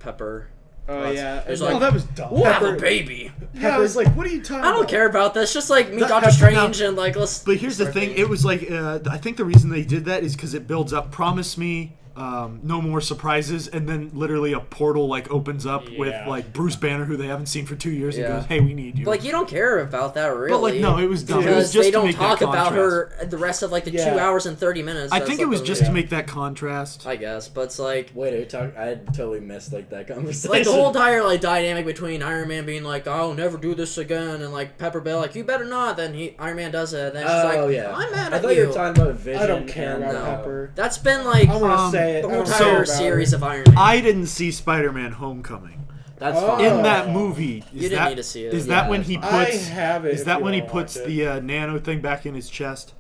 [SPEAKER 1] Pepper.
[SPEAKER 2] Oh yeah,
[SPEAKER 1] It's
[SPEAKER 2] and
[SPEAKER 1] like,
[SPEAKER 3] Oh, that was dumb.
[SPEAKER 1] We'll have a
[SPEAKER 2] Pepper-
[SPEAKER 1] baby.
[SPEAKER 3] Yeah, I was like, what are you talking
[SPEAKER 1] I don't
[SPEAKER 3] about?
[SPEAKER 1] care about this. Just like me,
[SPEAKER 3] That-
[SPEAKER 1] Doctor
[SPEAKER 3] that's-
[SPEAKER 1] Strange, and like let's.
[SPEAKER 3] But here's the
[SPEAKER 1] start
[SPEAKER 3] thing:
[SPEAKER 1] thinking.
[SPEAKER 3] it was like I think the reason they did that is because it builds up. Promise me, no more surprises, and then literally a portal like opens up with
[SPEAKER 2] Yeah.
[SPEAKER 3] like Bruce Banner, who they haven't seen for 2 years,
[SPEAKER 1] Yeah.
[SPEAKER 3] and goes, "Hey, we need you."
[SPEAKER 1] But like you don't care about that really.
[SPEAKER 3] But, like, no, it was dumb. It was
[SPEAKER 1] Because
[SPEAKER 3] just
[SPEAKER 1] they
[SPEAKER 3] to
[SPEAKER 1] don't
[SPEAKER 3] make that
[SPEAKER 1] talk about
[SPEAKER 3] contrast.
[SPEAKER 1] her the rest of like the
[SPEAKER 2] Yeah.
[SPEAKER 1] 2 hours and 30 minutes.
[SPEAKER 3] I
[SPEAKER 1] That's,
[SPEAKER 3] think it
[SPEAKER 1] like,
[SPEAKER 3] was
[SPEAKER 1] the
[SPEAKER 3] just
[SPEAKER 1] movie.
[SPEAKER 3] to make that contrast.
[SPEAKER 1] I guess, but it's like.
[SPEAKER 4] Wait, I totally missed like that conversation.
[SPEAKER 1] Like the whole entire like dynamic between Iron Man being like, "I'll never do this again," and like Pepper Bell like, "You better not." Then Iron Man does it, and then she's
[SPEAKER 4] Oh
[SPEAKER 1] like,
[SPEAKER 4] yeah.
[SPEAKER 1] "I'm mad
[SPEAKER 4] I
[SPEAKER 1] at
[SPEAKER 4] thought
[SPEAKER 1] you."
[SPEAKER 4] you were talking about Vision.
[SPEAKER 2] I don't care
[SPEAKER 4] and,
[SPEAKER 2] about Pepper.
[SPEAKER 1] That's been like
[SPEAKER 2] I'm gonna say it.
[SPEAKER 1] the
[SPEAKER 2] I
[SPEAKER 1] whole
[SPEAKER 2] don't
[SPEAKER 1] entire
[SPEAKER 2] care about
[SPEAKER 1] series
[SPEAKER 2] it.
[SPEAKER 1] of Iron Man.
[SPEAKER 3] I didn't see Spider-Man: Homecoming.
[SPEAKER 4] That's
[SPEAKER 2] Oh.
[SPEAKER 4] fine.
[SPEAKER 3] In that movie,
[SPEAKER 1] You didn't need to see it.
[SPEAKER 3] Is
[SPEAKER 1] Yeah,
[SPEAKER 3] that when
[SPEAKER 1] that's
[SPEAKER 3] he
[SPEAKER 1] fine.
[SPEAKER 3] puts?
[SPEAKER 2] I have it.
[SPEAKER 3] Is
[SPEAKER 2] if
[SPEAKER 3] that
[SPEAKER 2] you
[SPEAKER 3] when he
[SPEAKER 2] wanna
[SPEAKER 3] puts
[SPEAKER 2] watch it.
[SPEAKER 3] the nano thing back in his chest?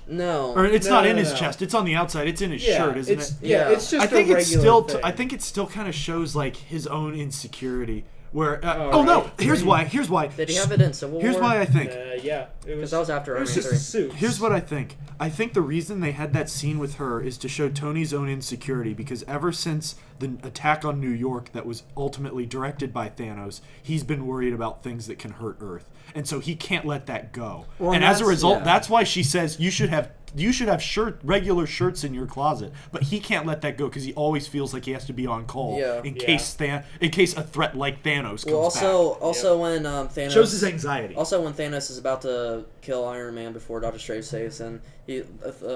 [SPEAKER 1] no,
[SPEAKER 3] Or it's
[SPEAKER 2] No,
[SPEAKER 3] not
[SPEAKER 2] no,
[SPEAKER 3] in his
[SPEAKER 2] no.
[SPEAKER 3] chest. It's on the outside. It's in his
[SPEAKER 2] Yeah,
[SPEAKER 3] shirt, isn't
[SPEAKER 2] it's,
[SPEAKER 3] it?
[SPEAKER 2] Yeah,
[SPEAKER 1] Yeah.
[SPEAKER 2] it's just
[SPEAKER 3] I think
[SPEAKER 2] a
[SPEAKER 3] it's
[SPEAKER 2] regular
[SPEAKER 3] still.
[SPEAKER 2] thing.
[SPEAKER 3] I think it still kind of shows like his own insecurity. Where
[SPEAKER 2] Oh,
[SPEAKER 3] oh no,
[SPEAKER 2] right.
[SPEAKER 3] here's why. Here's why.
[SPEAKER 1] did he have it in Civil
[SPEAKER 3] Here's
[SPEAKER 1] War?
[SPEAKER 3] why I think.
[SPEAKER 2] Yeah, it
[SPEAKER 1] Because
[SPEAKER 2] was.
[SPEAKER 1] that was after
[SPEAKER 2] It
[SPEAKER 1] Iron
[SPEAKER 2] was
[SPEAKER 1] Man
[SPEAKER 2] just
[SPEAKER 1] 3.
[SPEAKER 2] a suit.
[SPEAKER 3] Here's what I think. I think the reason they had that scene with her is to show Tony's own insecurity, because ever since the attack on New York that was ultimately directed by Thanos, he's been worried about things that can hurt Earth. And so he can't let that go.
[SPEAKER 4] Well,
[SPEAKER 3] and as a
[SPEAKER 4] that's-
[SPEAKER 3] result,
[SPEAKER 4] yeah.
[SPEAKER 3] that's why she says you should have regular shirts in your closet. But he can't let that go because he always feels like he has to be on call
[SPEAKER 1] Yeah.
[SPEAKER 3] in
[SPEAKER 2] Yeah.
[SPEAKER 3] case a threat like Thanos comes
[SPEAKER 1] Well, also when Thanos
[SPEAKER 3] back. Shows his anxiety.
[SPEAKER 1] Also, when Thanos is about to kill Iron Man before Doctor Strange saves him,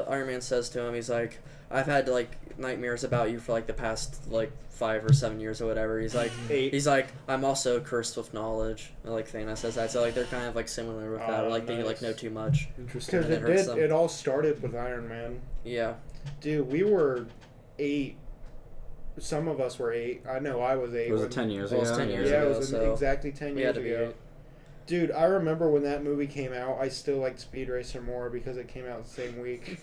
[SPEAKER 1] Iron Man says to him, he's like, "I've had like nightmares about you for like the past like 5 or 7 years or whatever." He's like,
[SPEAKER 2] 8.
[SPEAKER 1] "I'm also cursed with knowledge." And, like Thanos says that, so like they're kind of like similar with that.
[SPEAKER 2] Oh,
[SPEAKER 1] Where, like they
[SPEAKER 2] nice.
[SPEAKER 1] like know too much.
[SPEAKER 3] Interesting.
[SPEAKER 2] Because
[SPEAKER 1] And it hurts them.
[SPEAKER 2] it all started with Iron Man.
[SPEAKER 1] Yeah,
[SPEAKER 2] Dude, we were 8. Some of us were 8. I know I was 8.
[SPEAKER 4] Was it
[SPEAKER 2] when-
[SPEAKER 4] 10 years
[SPEAKER 1] Well,
[SPEAKER 4] ago?
[SPEAKER 1] it's 10 years
[SPEAKER 2] Yeah,
[SPEAKER 1] ago,
[SPEAKER 2] it was
[SPEAKER 1] so
[SPEAKER 2] exactly 10
[SPEAKER 1] we
[SPEAKER 2] years
[SPEAKER 1] had to be
[SPEAKER 2] ago.
[SPEAKER 1] eight.
[SPEAKER 2] Dude, I remember when that movie came out, I still liked Speed Racer more because it came out the same week.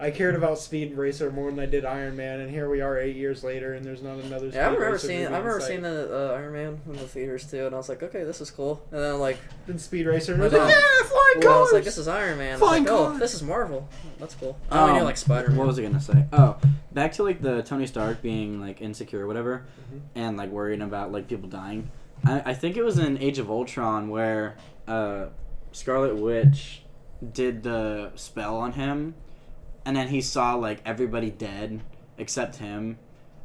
[SPEAKER 2] I cared about Speed Racer more than I did Iron Man, and here we are 8 years later, and there's not another Speed
[SPEAKER 1] Yeah, I remember
[SPEAKER 2] Racer
[SPEAKER 1] seeing.
[SPEAKER 2] movie
[SPEAKER 1] I
[SPEAKER 2] in
[SPEAKER 1] remember
[SPEAKER 2] sight.
[SPEAKER 1] seeing the Iron Man in the theaters too, and I was like, okay, this is cool. And then like,
[SPEAKER 2] Then Speed Racer, and
[SPEAKER 1] My
[SPEAKER 2] I was like,
[SPEAKER 1] mom-
[SPEAKER 2] yeah, flying
[SPEAKER 1] well, I was
[SPEAKER 2] cars!
[SPEAKER 1] like, this is Iron Man. I was
[SPEAKER 3] Flying
[SPEAKER 1] like, oh,
[SPEAKER 3] cars.
[SPEAKER 1] this is Marvel. That's cool. I only knew like Spider Man.
[SPEAKER 4] What was I gonna say? Oh, back to like the Tony Stark being like insecure or whatever,
[SPEAKER 2] Mhm.
[SPEAKER 4] and like worrying about like people dying. I think it was in Age of Ultron where Scarlet Witch did the spell on him, and then he saw like everybody dead except him,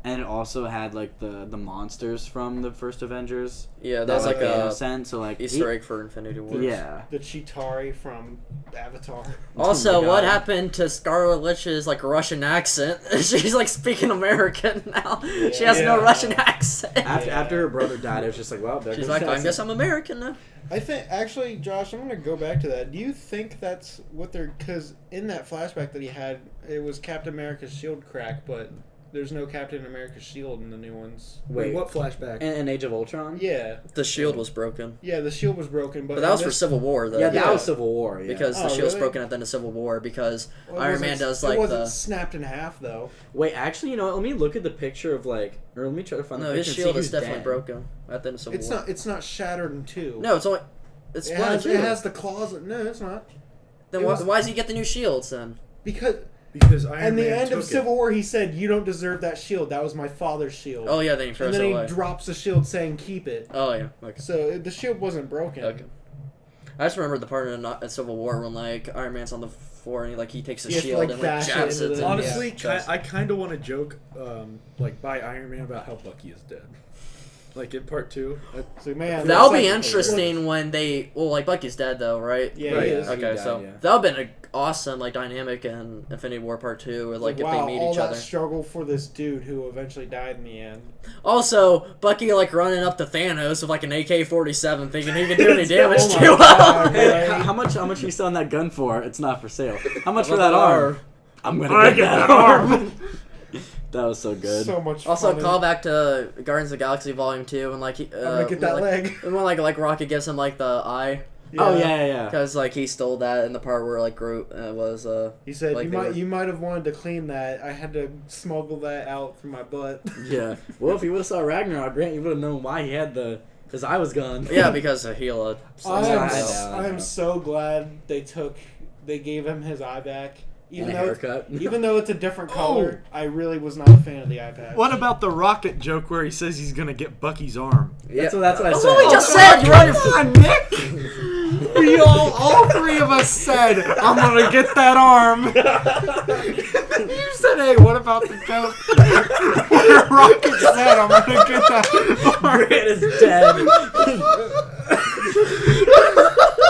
[SPEAKER 4] and it also had like the monsters from the first Avengers.
[SPEAKER 1] Yeah, that was like
[SPEAKER 4] Thanos
[SPEAKER 1] a
[SPEAKER 4] sent, so like
[SPEAKER 1] Easter egg for Infinity War.
[SPEAKER 4] Yeah.
[SPEAKER 2] The Chitauri from Avatar.
[SPEAKER 1] Also,
[SPEAKER 4] Oh my
[SPEAKER 1] what
[SPEAKER 4] God.
[SPEAKER 1] happened to Scarlet Witch's like Russian accent? She's like speaking American now. She has no
[SPEAKER 3] Yeah.
[SPEAKER 1] Russian accent.
[SPEAKER 4] After her brother died, it was just like, well, there
[SPEAKER 1] She's
[SPEAKER 4] goes
[SPEAKER 1] like,
[SPEAKER 4] the
[SPEAKER 1] I guess
[SPEAKER 4] accent.
[SPEAKER 1] I'm American now.
[SPEAKER 2] I think, actually, Josh, I'm going to go back to that. Do you think that's what they're... Because in that flashback that he had, it was Captain America's shield crack, but there's no Captain America's shield in the new ones.
[SPEAKER 3] Wait, what flashback?
[SPEAKER 4] In Age of Ultron?
[SPEAKER 2] Yeah.
[SPEAKER 1] The shield was broken.
[SPEAKER 2] Yeah, the shield was broken, but...
[SPEAKER 1] But that was
[SPEAKER 2] in
[SPEAKER 1] for
[SPEAKER 2] this-
[SPEAKER 1] Civil War, though.
[SPEAKER 4] Yeah, that
[SPEAKER 2] Yeah.
[SPEAKER 4] was Civil War. Yeah.
[SPEAKER 1] Because the
[SPEAKER 2] Oh,
[SPEAKER 1] shield's
[SPEAKER 2] really?
[SPEAKER 1] broken at the end of Civil War because
[SPEAKER 2] Well, it
[SPEAKER 1] Iron
[SPEAKER 2] wasn't-
[SPEAKER 1] Man does
[SPEAKER 2] it
[SPEAKER 1] like
[SPEAKER 2] wasn't
[SPEAKER 1] the...
[SPEAKER 2] snapped in half, though.
[SPEAKER 4] Wait, actually, you know what? Let me look at the picture of like, or let me try to find
[SPEAKER 1] No,
[SPEAKER 4] the
[SPEAKER 1] his
[SPEAKER 4] picture. and
[SPEAKER 1] shield
[SPEAKER 4] see
[SPEAKER 1] is
[SPEAKER 4] who's
[SPEAKER 1] definitely
[SPEAKER 4] dead.
[SPEAKER 1] broken at the end of Civil War.
[SPEAKER 2] It's not shattered in two.
[SPEAKER 1] No, it's only... It's
[SPEAKER 2] It
[SPEAKER 1] split in
[SPEAKER 2] has,
[SPEAKER 1] two.
[SPEAKER 2] it has the claws... No, it's not.
[SPEAKER 1] Then
[SPEAKER 2] it
[SPEAKER 1] why,
[SPEAKER 2] was-
[SPEAKER 1] why does he get the new shields then?
[SPEAKER 2] Because...
[SPEAKER 3] Because Iron
[SPEAKER 2] At the
[SPEAKER 3] Man
[SPEAKER 2] end
[SPEAKER 3] took
[SPEAKER 2] of
[SPEAKER 3] it.
[SPEAKER 2] Civil War, he said, "You don't deserve that shield. That was my father's shield."
[SPEAKER 1] Oh yeah, then he
[SPEAKER 2] and
[SPEAKER 1] throws
[SPEAKER 2] then
[SPEAKER 1] it
[SPEAKER 2] he
[SPEAKER 1] away.
[SPEAKER 2] drops the shield, saying, "Keep it."
[SPEAKER 1] Oh yeah, okay.
[SPEAKER 2] So the shield wasn't broken.
[SPEAKER 1] Okay. I just remember the part in Civil War when like Iron Man's on the floor and he takes his
[SPEAKER 2] He has to,
[SPEAKER 1] shield
[SPEAKER 2] like,
[SPEAKER 1] and like
[SPEAKER 2] bash it
[SPEAKER 1] jabs
[SPEAKER 2] into
[SPEAKER 1] it.
[SPEAKER 2] the-
[SPEAKER 3] Honestly,
[SPEAKER 1] yeah, chest.
[SPEAKER 3] I kind of want to joke, like, by Iron Man about how Bucky is dead. Like, in part 2.
[SPEAKER 2] So man,
[SPEAKER 1] That'll
[SPEAKER 2] that's
[SPEAKER 1] be
[SPEAKER 2] like-
[SPEAKER 1] interesting when they like Bucky's dead though, right?
[SPEAKER 2] Yeah,
[SPEAKER 3] Right.
[SPEAKER 2] he is.
[SPEAKER 1] Okay,
[SPEAKER 4] died,
[SPEAKER 1] so
[SPEAKER 4] yeah.
[SPEAKER 1] that'll be an awesome like dynamic in Infinity War Part 2, or like if
[SPEAKER 2] wow,
[SPEAKER 1] they meet
[SPEAKER 2] all
[SPEAKER 1] each
[SPEAKER 2] that
[SPEAKER 1] other.
[SPEAKER 2] struggle for this dude who eventually died in the end.
[SPEAKER 1] Also, Bucky like running up to Thanos with like an AK-47, thinking he can do any damage
[SPEAKER 2] Oh
[SPEAKER 1] to
[SPEAKER 2] my
[SPEAKER 1] him.
[SPEAKER 2] God,
[SPEAKER 4] Hey,
[SPEAKER 2] right?
[SPEAKER 4] how much are you selling that gun for? It's not for sale. How much for
[SPEAKER 1] About
[SPEAKER 4] that arm? I'm gonna
[SPEAKER 5] I
[SPEAKER 4] get
[SPEAKER 5] get
[SPEAKER 4] that
[SPEAKER 5] that
[SPEAKER 4] arm. That was so good.
[SPEAKER 2] So much.
[SPEAKER 1] Also,
[SPEAKER 2] fun.
[SPEAKER 1] call back to Guardians of the Galaxy Volume 2, and like
[SPEAKER 2] I'm gonna get that
[SPEAKER 1] like,
[SPEAKER 2] leg.
[SPEAKER 1] and when like Rocket gives him like the eye,
[SPEAKER 4] Oh yeah.
[SPEAKER 1] because like he stole that in the part where like Groot was
[SPEAKER 2] He said,
[SPEAKER 1] like,
[SPEAKER 2] "You might have wanted to clean that. I had to smuggle that out through my butt."
[SPEAKER 4] Yeah. Well, if you would have saw Ragnarok, Grant, you would have known why he had his eye was gone.
[SPEAKER 1] yeah, because of Hela.
[SPEAKER 2] I am so glad they gave him his eye back.
[SPEAKER 4] And a haircut.
[SPEAKER 2] Even though it's a different color, I really was not a fan of the eye patch.
[SPEAKER 3] What about the Rocket joke where he says he's going to get Bucky's arm?
[SPEAKER 4] That's what I
[SPEAKER 1] That's
[SPEAKER 4] said.
[SPEAKER 1] what we just said. You're on your
[SPEAKER 5] Nick! We all three of us said, I'm gonna get that arm. You said, hey, what about the joke? Where Rocket said, I'm gonna get that arm.
[SPEAKER 4] Grant is dead.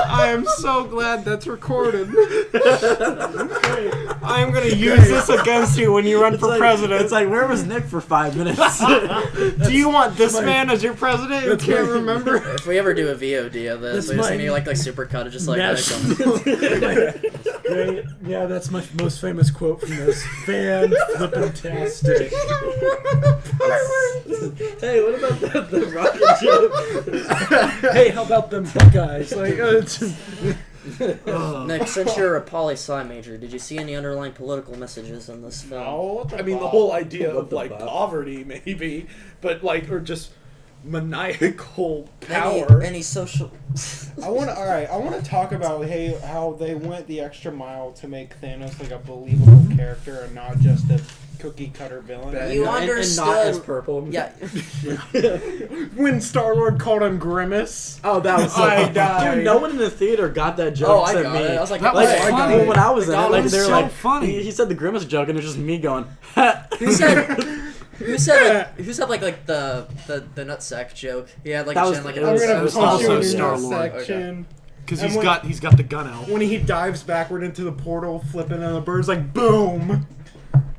[SPEAKER 5] I am so glad that's recorded. I am gonna use this against you when you run for president.
[SPEAKER 4] It's like, where was Nick for 5 minutes?
[SPEAKER 5] Do you want this man as your president who can't remember?
[SPEAKER 1] If we ever do a VOD of this, we just
[SPEAKER 3] my
[SPEAKER 1] need like super cut it, just like
[SPEAKER 3] Great. Yeah, that's my most famous quote from this. Fan-flippin-tastic.
[SPEAKER 4] Hey, what about the Rocket joke?
[SPEAKER 3] Hey, how about them Buckeyes? Like,
[SPEAKER 1] Nick, since you're a poli sci major, did you see any underlying political messages in this film?
[SPEAKER 2] No, what the
[SPEAKER 3] I mean, the
[SPEAKER 2] fuck?
[SPEAKER 3] whole idea
[SPEAKER 4] What
[SPEAKER 3] of
[SPEAKER 4] the
[SPEAKER 3] like
[SPEAKER 4] fuck?
[SPEAKER 3] poverty, maybe, but like, or just maniacal
[SPEAKER 1] Any,
[SPEAKER 3] power.
[SPEAKER 1] any social?
[SPEAKER 2] I want to talk about how they went the extra mile to make Thanos like a believable character and not just a cookie cutter villain.
[SPEAKER 1] You
[SPEAKER 4] And not as
[SPEAKER 1] understood-
[SPEAKER 4] purple.
[SPEAKER 1] Yeah,
[SPEAKER 5] When Star-Lord called him Grimace.
[SPEAKER 4] Oh, that was so
[SPEAKER 5] I
[SPEAKER 4] funny.
[SPEAKER 5] died.
[SPEAKER 4] Dude, no one in the theater got that joke
[SPEAKER 1] oh, I
[SPEAKER 4] except
[SPEAKER 1] got
[SPEAKER 4] me.
[SPEAKER 1] it. I was like,
[SPEAKER 5] That
[SPEAKER 4] Like,
[SPEAKER 5] was
[SPEAKER 1] oh, I got
[SPEAKER 5] funny.
[SPEAKER 1] it.
[SPEAKER 4] when I was in it,
[SPEAKER 1] That
[SPEAKER 4] like
[SPEAKER 1] was
[SPEAKER 4] they were
[SPEAKER 5] so
[SPEAKER 4] like,
[SPEAKER 5] funny.
[SPEAKER 4] He said the Grimace joke, and it was just me going,
[SPEAKER 1] Who said? Who said like the nutsack joke? He had like
[SPEAKER 4] That
[SPEAKER 1] a
[SPEAKER 4] was-
[SPEAKER 1] chin like
[SPEAKER 4] it
[SPEAKER 1] an
[SPEAKER 2] I'm
[SPEAKER 4] was-
[SPEAKER 2] gonna
[SPEAKER 4] it was
[SPEAKER 2] punch you
[SPEAKER 4] also
[SPEAKER 2] in your
[SPEAKER 3] Star-Lord.
[SPEAKER 2] section.
[SPEAKER 3] Because
[SPEAKER 2] And
[SPEAKER 3] he's got the gun out.
[SPEAKER 5] When he dives backward into the portal, flipping and the bird's like, boom!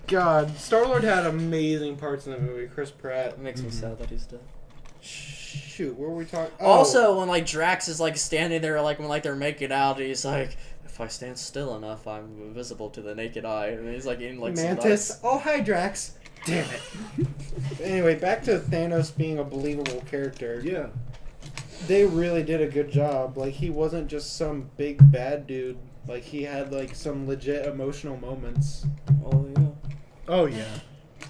[SPEAKER 2] God, Star-Lord had amazing parts in the movie. Chris Pratt.
[SPEAKER 1] It makes me sad that he's dead.
[SPEAKER 2] Shoot, what were we talking?
[SPEAKER 1] Also, when like Drax is like standing there, like when like they're making out, he's like, "If I stand still enough, I'm invisible to the naked eye." And he's like eating like some
[SPEAKER 2] Mantis.
[SPEAKER 1] nuts.
[SPEAKER 2] Oh, hi, Drax. Damn it. Anyway, back to Thanos being a believable character.
[SPEAKER 3] Yeah.
[SPEAKER 2] They really did a good job. Like, he wasn't just some big bad dude. Like, he had like some legit emotional moments.
[SPEAKER 1] Oh yeah.
[SPEAKER 3] Oh yeah.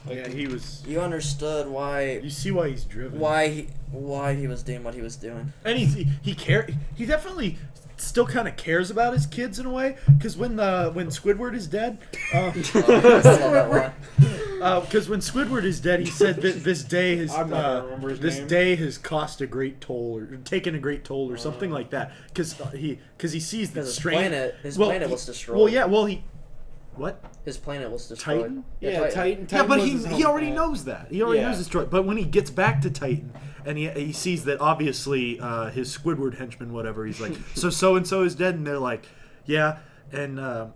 [SPEAKER 3] Yeah, he was.
[SPEAKER 1] You understood why
[SPEAKER 3] You see why he's driven.
[SPEAKER 1] why he was doing what he was doing.
[SPEAKER 3] And he definitely still kind of cares about his kids in a way. Because when Squidward is dead, because when Squidward is dead, he said that this day has
[SPEAKER 2] I'm not gonna remember his
[SPEAKER 3] this
[SPEAKER 2] name.
[SPEAKER 3] day has cost a great toll or taken a great toll or something like that. Because he sees that
[SPEAKER 1] His
[SPEAKER 3] strange
[SPEAKER 1] planet was destroyed.
[SPEAKER 3] Well, yeah. Well, What?
[SPEAKER 1] His planet was destroyed.
[SPEAKER 3] Titan?
[SPEAKER 2] Yeah, Titan.
[SPEAKER 3] Yeah, but
[SPEAKER 2] was his
[SPEAKER 3] he
[SPEAKER 2] home
[SPEAKER 3] already
[SPEAKER 2] planet.
[SPEAKER 3] knows that. He already knows it's Troy. But when he gets back to Titan and he sees that obviously his Squidward henchman, whatever, he's like, so and so is dead, and they're like, yeah, and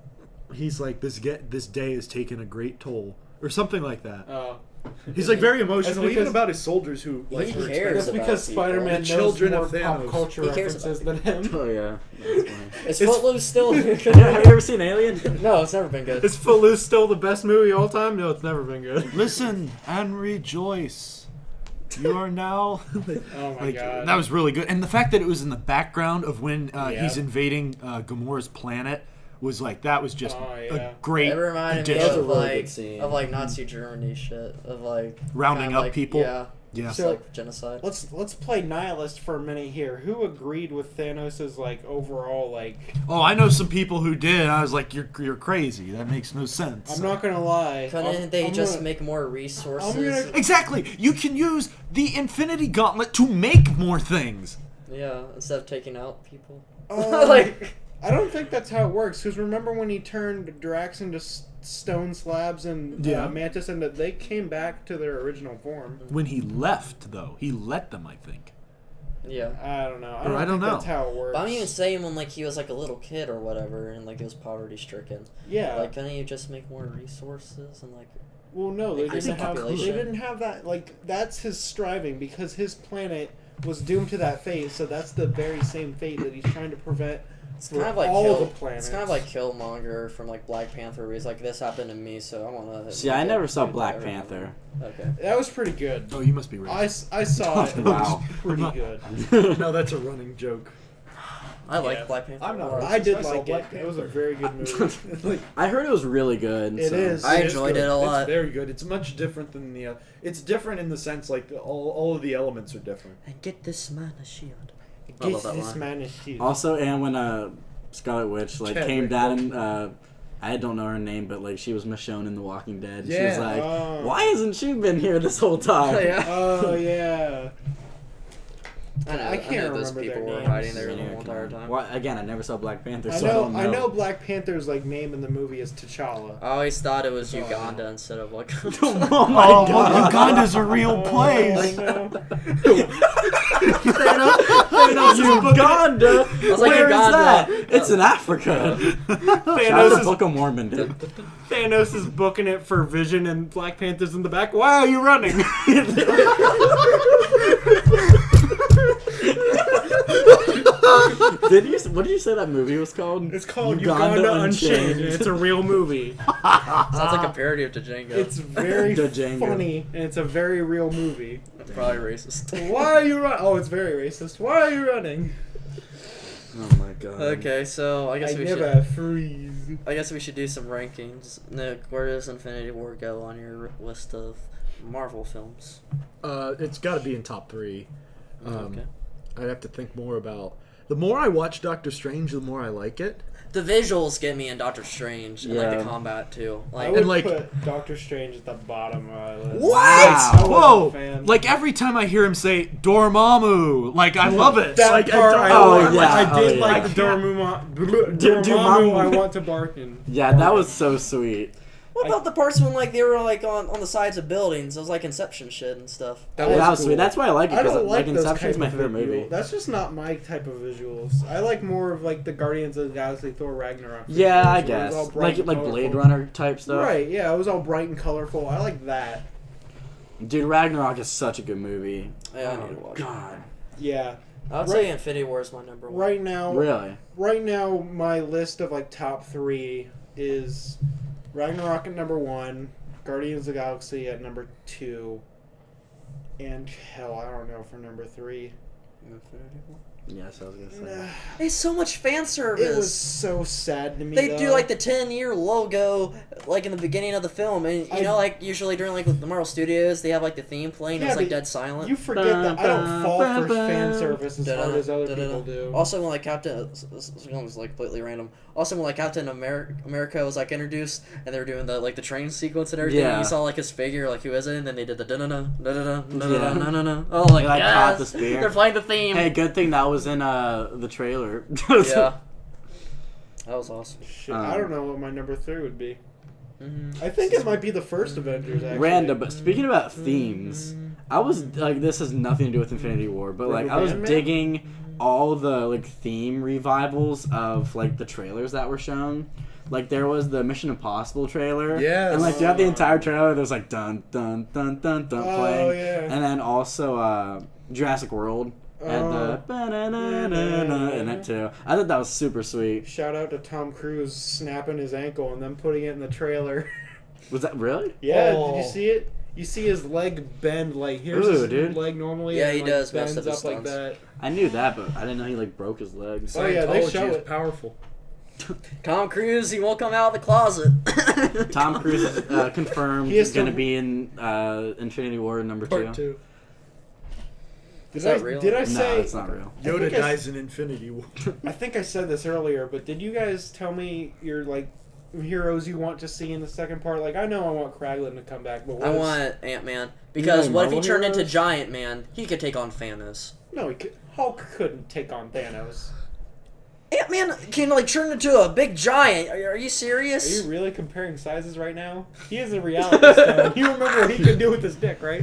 [SPEAKER 3] he's like, this day has taken a great toll, or something like that.
[SPEAKER 2] Oh.
[SPEAKER 3] He's like very emotional,
[SPEAKER 2] That's
[SPEAKER 3] even
[SPEAKER 2] because-
[SPEAKER 3] about his soldiers who like
[SPEAKER 1] He
[SPEAKER 3] were
[SPEAKER 1] cares
[SPEAKER 2] That's
[SPEAKER 1] about
[SPEAKER 2] because
[SPEAKER 1] people.
[SPEAKER 2] Spider-Man
[SPEAKER 3] The
[SPEAKER 2] knows
[SPEAKER 3] children
[SPEAKER 2] more
[SPEAKER 3] of
[SPEAKER 2] pop
[SPEAKER 3] Thanos.
[SPEAKER 2] culture
[SPEAKER 1] He cares
[SPEAKER 2] references than him.
[SPEAKER 4] Oh yeah, that's funny.
[SPEAKER 1] Is Footloose still?
[SPEAKER 4] Have you ever seen Alien?
[SPEAKER 1] No, it's never been good.
[SPEAKER 5] Is Footloose still the best movie of all time? No, it's never been good.
[SPEAKER 3] Listen and rejoice. You are now.
[SPEAKER 2] Oh my god.
[SPEAKER 3] That was really good, and the fact that it was in the background of when
[SPEAKER 2] Yeah.
[SPEAKER 3] he's invading Gamora's planet was like that was just
[SPEAKER 2] Oh, yeah.
[SPEAKER 3] a great
[SPEAKER 1] It reminded me
[SPEAKER 3] addition.
[SPEAKER 1] of
[SPEAKER 4] really good
[SPEAKER 1] like
[SPEAKER 4] scene.
[SPEAKER 1] Nazi Germany shit of like
[SPEAKER 3] Rounding
[SPEAKER 1] kinda
[SPEAKER 3] up
[SPEAKER 1] like,
[SPEAKER 3] people.
[SPEAKER 1] Yeah,
[SPEAKER 3] Yeah.
[SPEAKER 1] just
[SPEAKER 2] So-
[SPEAKER 1] like genocide.
[SPEAKER 2] Let's play nihilist for a minute here. Who agreed with Thanos' like overall like?
[SPEAKER 3] Oh, I know some people who did. I was like, you're crazy. That makes no sense.
[SPEAKER 2] I'm not gonna lie.
[SPEAKER 1] Couldn't they
[SPEAKER 2] I'm
[SPEAKER 1] just
[SPEAKER 2] gonna-
[SPEAKER 1] make more resources?
[SPEAKER 2] gonna-
[SPEAKER 3] Exactly. You can use the Infinity Gauntlet to make more things.
[SPEAKER 1] Yeah, instead of taking out people.
[SPEAKER 2] Like, I don't think that's how it works. Because remember when he turned Drax into stone slabs and
[SPEAKER 3] Yeah.
[SPEAKER 2] Mantis, and they came back to their original form.
[SPEAKER 3] When he left, though, he let them. I think.
[SPEAKER 1] Yeah.
[SPEAKER 2] I don't know.
[SPEAKER 3] Or I don't
[SPEAKER 2] think
[SPEAKER 3] know.
[SPEAKER 2] That's how it works.
[SPEAKER 1] But I'm even saying when like he was like a little kid or whatever and like he was poverty stricken.
[SPEAKER 2] Yeah.
[SPEAKER 1] Like couldn't you just make more resources and like
[SPEAKER 2] Well, no, they
[SPEAKER 1] Increase
[SPEAKER 2] didn't
[SPEAKER 1] the
[SPEAKER 2] have. They
[SPEAKER 1] population.
[SPEAKER 2] didn't have that. Like that's his striving because his planet was doomed to that fate. So that's the very same fate that he's trying to prevent.
[SPEAKER 1] it's
[SPEAKER 2] For
[SPEAKER 1] kind of like
[SPEAKER 2] all
[SPEAKER 1] Kill,
[SPEAKER 2] the planets.
[SPEAKER 1] It's kind of like Killmonger from like Black Panther where he's like this happened to me so I want to.
[SPEAKER 4] See, I never saw Black Panther.
[SPEAKER 1] Okay.
[SPEAKER 2] That was pretty good.
[SPEAKER 3] Oh, you must be
[SPEAKER 2] I
[SPEAKER 3] racist.
[SPEAKER 2] saw it. It
[SPEAKER 4] Wow.
[SPEAKER 2] was pretty good.
[SPEAKER 3] No, that's a running joke.
[SPEAKER 1] I like
[SPEAKER 2] Yeah.
[SPEAKER 1] Black Panther.
[SPEAKER 3] I'm
[SPEAKER 1] a
[SPEAKER 3] not
[SPEAKER 1] lot.
[SPEAKER 2] I did
[SPEAKER 3] I saw
[SPEAKER 2] like
[SPEAKER 3] Black
[SPEAKER 2] it. It was a
[SPEAKER 3] Panther.
[SPEAKER 2] very good movie.
[SPEAKER 3] Like,
[SPEAKER 4] I heard it was really good.
[SPEAKER 2] It
[SPEAKER 4] so.
[SPEAKER 2] is.
[SPEAKER 1] I
[SPEAKER 3] it is
[SPEAKER 1] enjoyed
[SPEAKER 3] good.
[SPEAKER 1] it a lot.
[SPEAKER 3] It's very good. It's much different than the. It's different in the sense like all of the elements are different.
[SPEAKER 1] And get this man a shield. I
[SPEAKER 2] Get
[SPEAKER 1] love that
[SPEAKER 2] this
[SPEAKER 1] line.
[SPEAKER 2] man is shield.
[SPEAKER 4] Also, and when Scarlet Witch like
[SPEAKER 3] Chadwick
[SPEAKER 4] came down and I don't know her name, but like she was Michonne in The Walking Dead. She was
[SPEAKER 3] Yeah.
[SPEAKER 4] like,
[SPEAKER 2] Oh.
[SPEAKER 4] why hasn't she been here this whole time?
[SPEAKER 1] yeah.
[SPEAKER 2] Oh yeah.
[SPEAKER 1] I know.
[SPEAKER 2] I can't
[SPEAKER 1] I know those
[SPEAKER 2] remember their
[SPEAKER 1] people were
[SPEAKER 2] names.
[SPEAKER 1] hiding there the
[SPEAKER 4] Yeah,
[SPEAKER 1] whole
[SPEAKER 4] come
[SPEAKER 1] entire
[SPEAKER 4] on.
[SPEAKER 1] time.
[SPEAKER 4] Well, again, I never saw Black Panther,
[SPEAKER 2] I
[SPEAKER 4] so
[SPEAKER 2] know.
[SPEAKER 4] don't know.
[SPEAKER 2] I know Black Panther's like name in the movie is T'Challa.
[SPEAKER 1] I always thought it was
[SPEAKER 2] Oh.
[SPEAKER 1] Uganda instead of like.
[SPEAKER 4] Oh my god.
[SPEAKER 3] Uganda's a real place.
[SPEAKER 4] Uganda?
[SPEAKER 1] I was like,
[SPEAKER 4] Where is
[SPEAKER 1] Uganda.
[SPEAKER 4] that? It's in Africa. Shout out
[SPEAKER 5] Thanos
[SPEAKER 4] to
[SPEAKER 5] is,
[SPEAKER 4] Book of Mormon, dude.
[SPEAKER 5] Thanos is booking it for Vision and Black Panther's in the back. Why are you running?
[SPEAKER 4] What did you say that movie was called?
[SPEAKER 5] It's called Uganda Unchained. and It's a real movie.
[SPEAKER 1] Sounds like a parody of Django.
[SPEAKER 2] It's very
[SPEAKER 4] Django.
[SPEAKER 2] funny and it's a very real movie.
[SPEAKER 1] probably racist.
[SPEAKER 2] Why are you running? Oh, it's very racist. Why are you running?
[SPEAKER 4] Oh my god.
[SPEAKER 1] Okay, so I guess we should.
[SPEAKER 2] never freeze.
[SPEAKER 1] I guess we should do some rankings. Nick, where does Infinity War go on your list of Marvel films?
[SPEAKER 3] It's got to be in top 3.
[SPEAKER 1] Okay.
[SPEAKER 3] I'd have to think more about. The more I watch Doctor Strange, the more I like it.
[SPEAKER 1] The visuals get me in Doctor Strange and like
[SPEAKER 4] Yeah.
[SPEAKER 1] the combat too.
[SPEAKER 2] I
[SPEAKER 1] Like
[SPEAKER 2] would
[SPEAKER 3] And, like-
[SPEAKER 2] put Doctor Strange at the bottom of my list.
[SPEAKER 3] What?
[SPEAKER 2] I wasn't
[SPEAKER 3] Whoa!
[SPEAKER 2] a fan.
[SPEAKER 3] Like every time I hear him say Dormammu, like I love it.
[SPEAKER 2] That
[SPEAKER 3] like,
[SPEAKER 2] part
[SPEAKER 3] I,
[SPEAKER 2] I,
[SPEAKER 3] don't-
[SPEAKER 4] Oh,
[SPEAKER 2] like,
[SPEAKER 4] yeah.
[SPEAKER 2] I did
[SPEAKER 4] yeah.
[SPEAKER 2] like
[SPEAKER 3] I
[SPEAKER 2] the
[SPEAKER 3] can't-
[SPEAKER 2] Dormammu I want to bargain.
[SPEAKER 4] Yeah, that was so sweet.
[SPEAKER 1] what about the parts when like they were like on the sides of buildings? It was like Inception shit and stuff.
[SPEAKER 2] That
[SPEAKER 4] That
[SPEAKER 2] was
[SPEAKER 4] was sweet. That's why I like it,
[SPEAKER 2] I
[SPEAKER 4] because
[SPEAKER 2] don't like those
[SPEAKER 4] Inception's
[SPEAKER 2] type
[SPEAKER 4] my
[SPEAKER 2] of
[SPEAKER 4] favorite
[SPEAKER 2] visual.
[SPEAKER 4] movie.
[SPEAKER 2] That's just not my type of visuals. I like more of like the Guardians of the Galaxy, Thor Ragnarok.
[SPEAKER 4] Yeah, I
[SPEAKER 2] visuals, where it was all
[SPEAKER 4] guess.
[SPEAKER 2] bright
[SPEAKER 4] Like
[SPEAKER 2] and
[SPEAKER 4] Blade
[SPEAKER 2] colorful.
[SPEAKER 4] Runner type stuff.
[SPEAKER 2] Right, yeah, it was all bright and colorful. I like that.
[SPEAKER 4] Dude, Ragnarok is such a good movie.
[SPEAKER 1] Yeah, I need to watch
[SPEAKER 4] God.
[SPEAKER 2] Yeah.
[SPEAKER 1] it. I would
[SPEAKER 2] Right-
[SPEAKER 1] say Infinity War is my number one.
[SPEAKER 2] Right now,
[SPEAKER 4] Really?
[SPEAKER 2] my list of like top 3 is Ragnarok at number 1, Guardians of the Galaxy at number 2, and hell, I don't know for number 3.
[SPEAKER 1] Infinity War.
[SPEAKER 4] Yes, I was gonna say.
[SPEAKER 1] It's so much fan service.
[SPEAKER 2] It was so sad to me.
[SPEAKER 1] They
[SPEAKER 2] though.
[SPEAKER 1] do like the 10-year logo like in the beginning of the film, and you know, like usually during like the Marvel Studios, they have like the theme playing.
[SPEAKER 2] Yeah,
[SPEAKER 1] it's like
[SPEAKER 2] but
[SPEAKER 1] dead silent.
[SPEAKER 2] You forget that I don't fall for fan service as hard as other people do.
[SPEAKER 1] Also, when like this film was like completely random. Also, when like Captain America was like introduced, and they were doing the like the train sequence and everything,
[SPEAKER 4] Yeah.
[SPEAKER 1] you saw like his figure, like who is it? And then they did the da-na-na, da-da-da,
[SPEAKER 4] Yeah.
[SPEAKER 1] da-da-da. Oh, like
[SPEAKER 4] They, like,
[SPEAKER 1] yes!
[SPEAKER 4] caught the spear.
[SPEAKER 1] They're playing the theme.
[SPEAKER 4] Hey, good thing that was in the trailer.
[SPEAKER 1] Yeah, that was awesome.
[SPEAKER 2] Shit, I don't know what my number 3 would be. I think it might be the first Avengers, actually.
[SPEAKER 4] Random, but speaking about themes, I was like, this has nothing to do with Infinity War, but like, I was
[SPEAKER 2] Rubber Band Man?
[SPEAKER 4] digging all the like theme revivals of like the trailers that were shown. Like there was the Mission Impossible trailer,
[SPEAKER 3] Yes.
[SPEAKER 4] and like throughout the entire trailer, there's like dun dun dun dun dun playing,
[SPEAKER 2] yeah.
[SPEAKER 4] and then also Jurassic World had the ba-na-na-na-na in it too. I thought that was super sweet.
[SPEAKER 2] Shout out to Tom Cruise snapping his ankle and then putting it in the trailer.
[SPEAKER 4] Was that really?
[SPEAKER 2] Yeah,
[SPEAKER 3] Oh.
[SPEAKER 2] did you see it? You see his leg bend, like, here's
[SPEAKER 4] Ooh,
[SPEAKER 2] his
[SPEAKER 4] dude.
[SPEAKER 2] leg normally.
[SPEAKER 1] Yeah,
[SPEAKER 2] and,
[SPEAKER 1] he
[SPEAKER 2] like,
[SPEAKER 1] does mess
[SPEAKER 2] bends
[SPEAKER 1] up his
[SPEAKER 2] up like
[SPEAKER 1] stunts.
[SPEAKER 2] that.
[SPEAKER 4] I knew that, but I didn't know he like broke his legs.
[SPEAKER 2] Oh, yeah, they
[SPEAKER 3] Scientology
[SPEAKER 2] show
[SPEAKER 3] is
[SPEAKER 2] it.
[SPEAKER 3] powerful.
[SPEAKER 1] Tom Cruise, he won't come out of the closet.
[SPEAKER 4] Tom Cruise is confirmed
[SPEAKER 2] He is
[SPEAKER 4] he's going to
[SPEAKER 2] to-
[SPEAKER 4] be in Infinity War number
[SPEAKER 3] Part
[SPEAKER 4] 2.
[SPEAKER 3] 2.
[SPEAKER 1] Is that real?
[SPEAKER 2] Did I
[SPEAKER 4] No,
[SPEAKER 2] say?
[SPEAKER 4] it's not real.
[SPEAKER 3] Yoda
[SPEAKER 2] think I-
[SPEAKER 3] dies in Infinity War.
[SPEAKER 2] I think I said this earlier, but did you guys tell me your like heroes you want to see in the second part? Like, I know I want Kraglin to come back, but what
[SPEAKER 1] I
[SPEAKER 2] is-
[SPEAKER 1] want Ant-Man. Because
[SPEAKER 4] You know
[SPEAKER 1] what if he
[SPEAKER 4] Marvel
[SPEAKER 1] turned into
[SPEAKER 4] heroes?
[SPEAKER 1] Giant Man? He could take on Thanos.
[SPEAKER 2] No, Hulk couldn't take on Thanos.
[SPEAKER 1] Ant-Man can like turn into a big giant. Are you
[SPEAKER 2] Are
[SPEAKER 1] serious?
[SPEAKER 2] you really comparing sizes right now? He is a reality stone. You remember what he could do with his dick, right?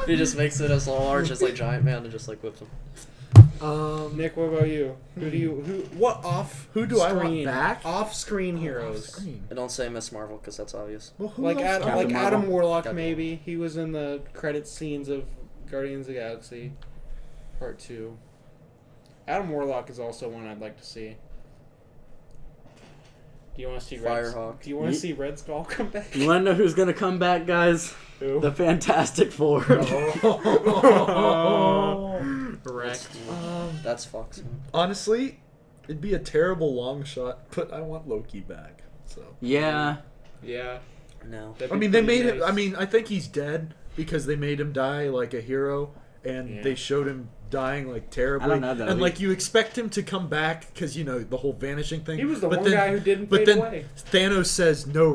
[SPEAKER 1] He just makes it as large as like Giant Man and just like whips him.
[SPEAKER 2] Nick, what about you? Who do you what off?
[SPEAKER 3] Who do I want
[SPEAKER 2] screen-
[SPEAKER 3] back?
[SPEAKER 2] Off-screen heroes.
[SPEAKER 3] Screen.
[SPEAKER 1] I don't say Miss Marvel because that's obvious.
[SPEAKER 3] Well, who
[SPEAKER 2] Like
[SPEAKER 3] else?
[SPEAKER 2] Adam,
[SPEAKER 4] Captain
[SPEAKER 2] like
[SPEAKER 4] Marvel?
[SPEAKER 2] Adam Warlock,
[SPEAKER 1] Captain
[SPEAKER 2] maybe. He was in the credit scenes of Guardians of the Galaxy Part 2. Adam Warlock is also one I'd like to see. Do you want to see
[SPEAKER 1] Firehawk.
[SPEAKER 2] Do you want to see Red Skull come back?
[SPEAKER 4] You want to know who's going to come back, guys?
[SPEAKER 2] Who?
[SPEAKER 4] The Fantastic Four.
[SPEAKER 2] Correct.
[SPEAKER 1] That's Fox.
[SPEAKER 3] Honestly, it'd be a terrible long shot, but I want Loki back. So
[SPEAKER 4] Yeah.
[SPEAKER 2] Yeah.
[SPEAKER 1] No.
[SPEAKER 2] that'd
[SPEAKER 3] I
[SPEAKER 2] be
[SPEAKER 3] mean, they
[SPEAKER 2] pretty
[SPEAKER 3] made him.
[SPEAKER 2] nice.
[SPEAKER 3] I mean, I think he's dead because they made him die like a hero, and
[SPEAKER 2] Yeah.
[SPEAKER 3] they showed him dying like terribly.
[SPEAKER 4] I don't know, though.
[SPEAKER 3] And like you expect him to come back because the whole vanishing thing.
[SPEAKER 2] he was the
[SPEAKER 3] but
[SPEAKER 2] one
[SPEAKER 3] then,
[SPEAKER 2] guy who didn't
[SPEAKER 3] But
[SPEAKER 2] fade
[SPEAKER 3] then
[SPEAKER 2] away.
[SPEAKER 3] Thanos says no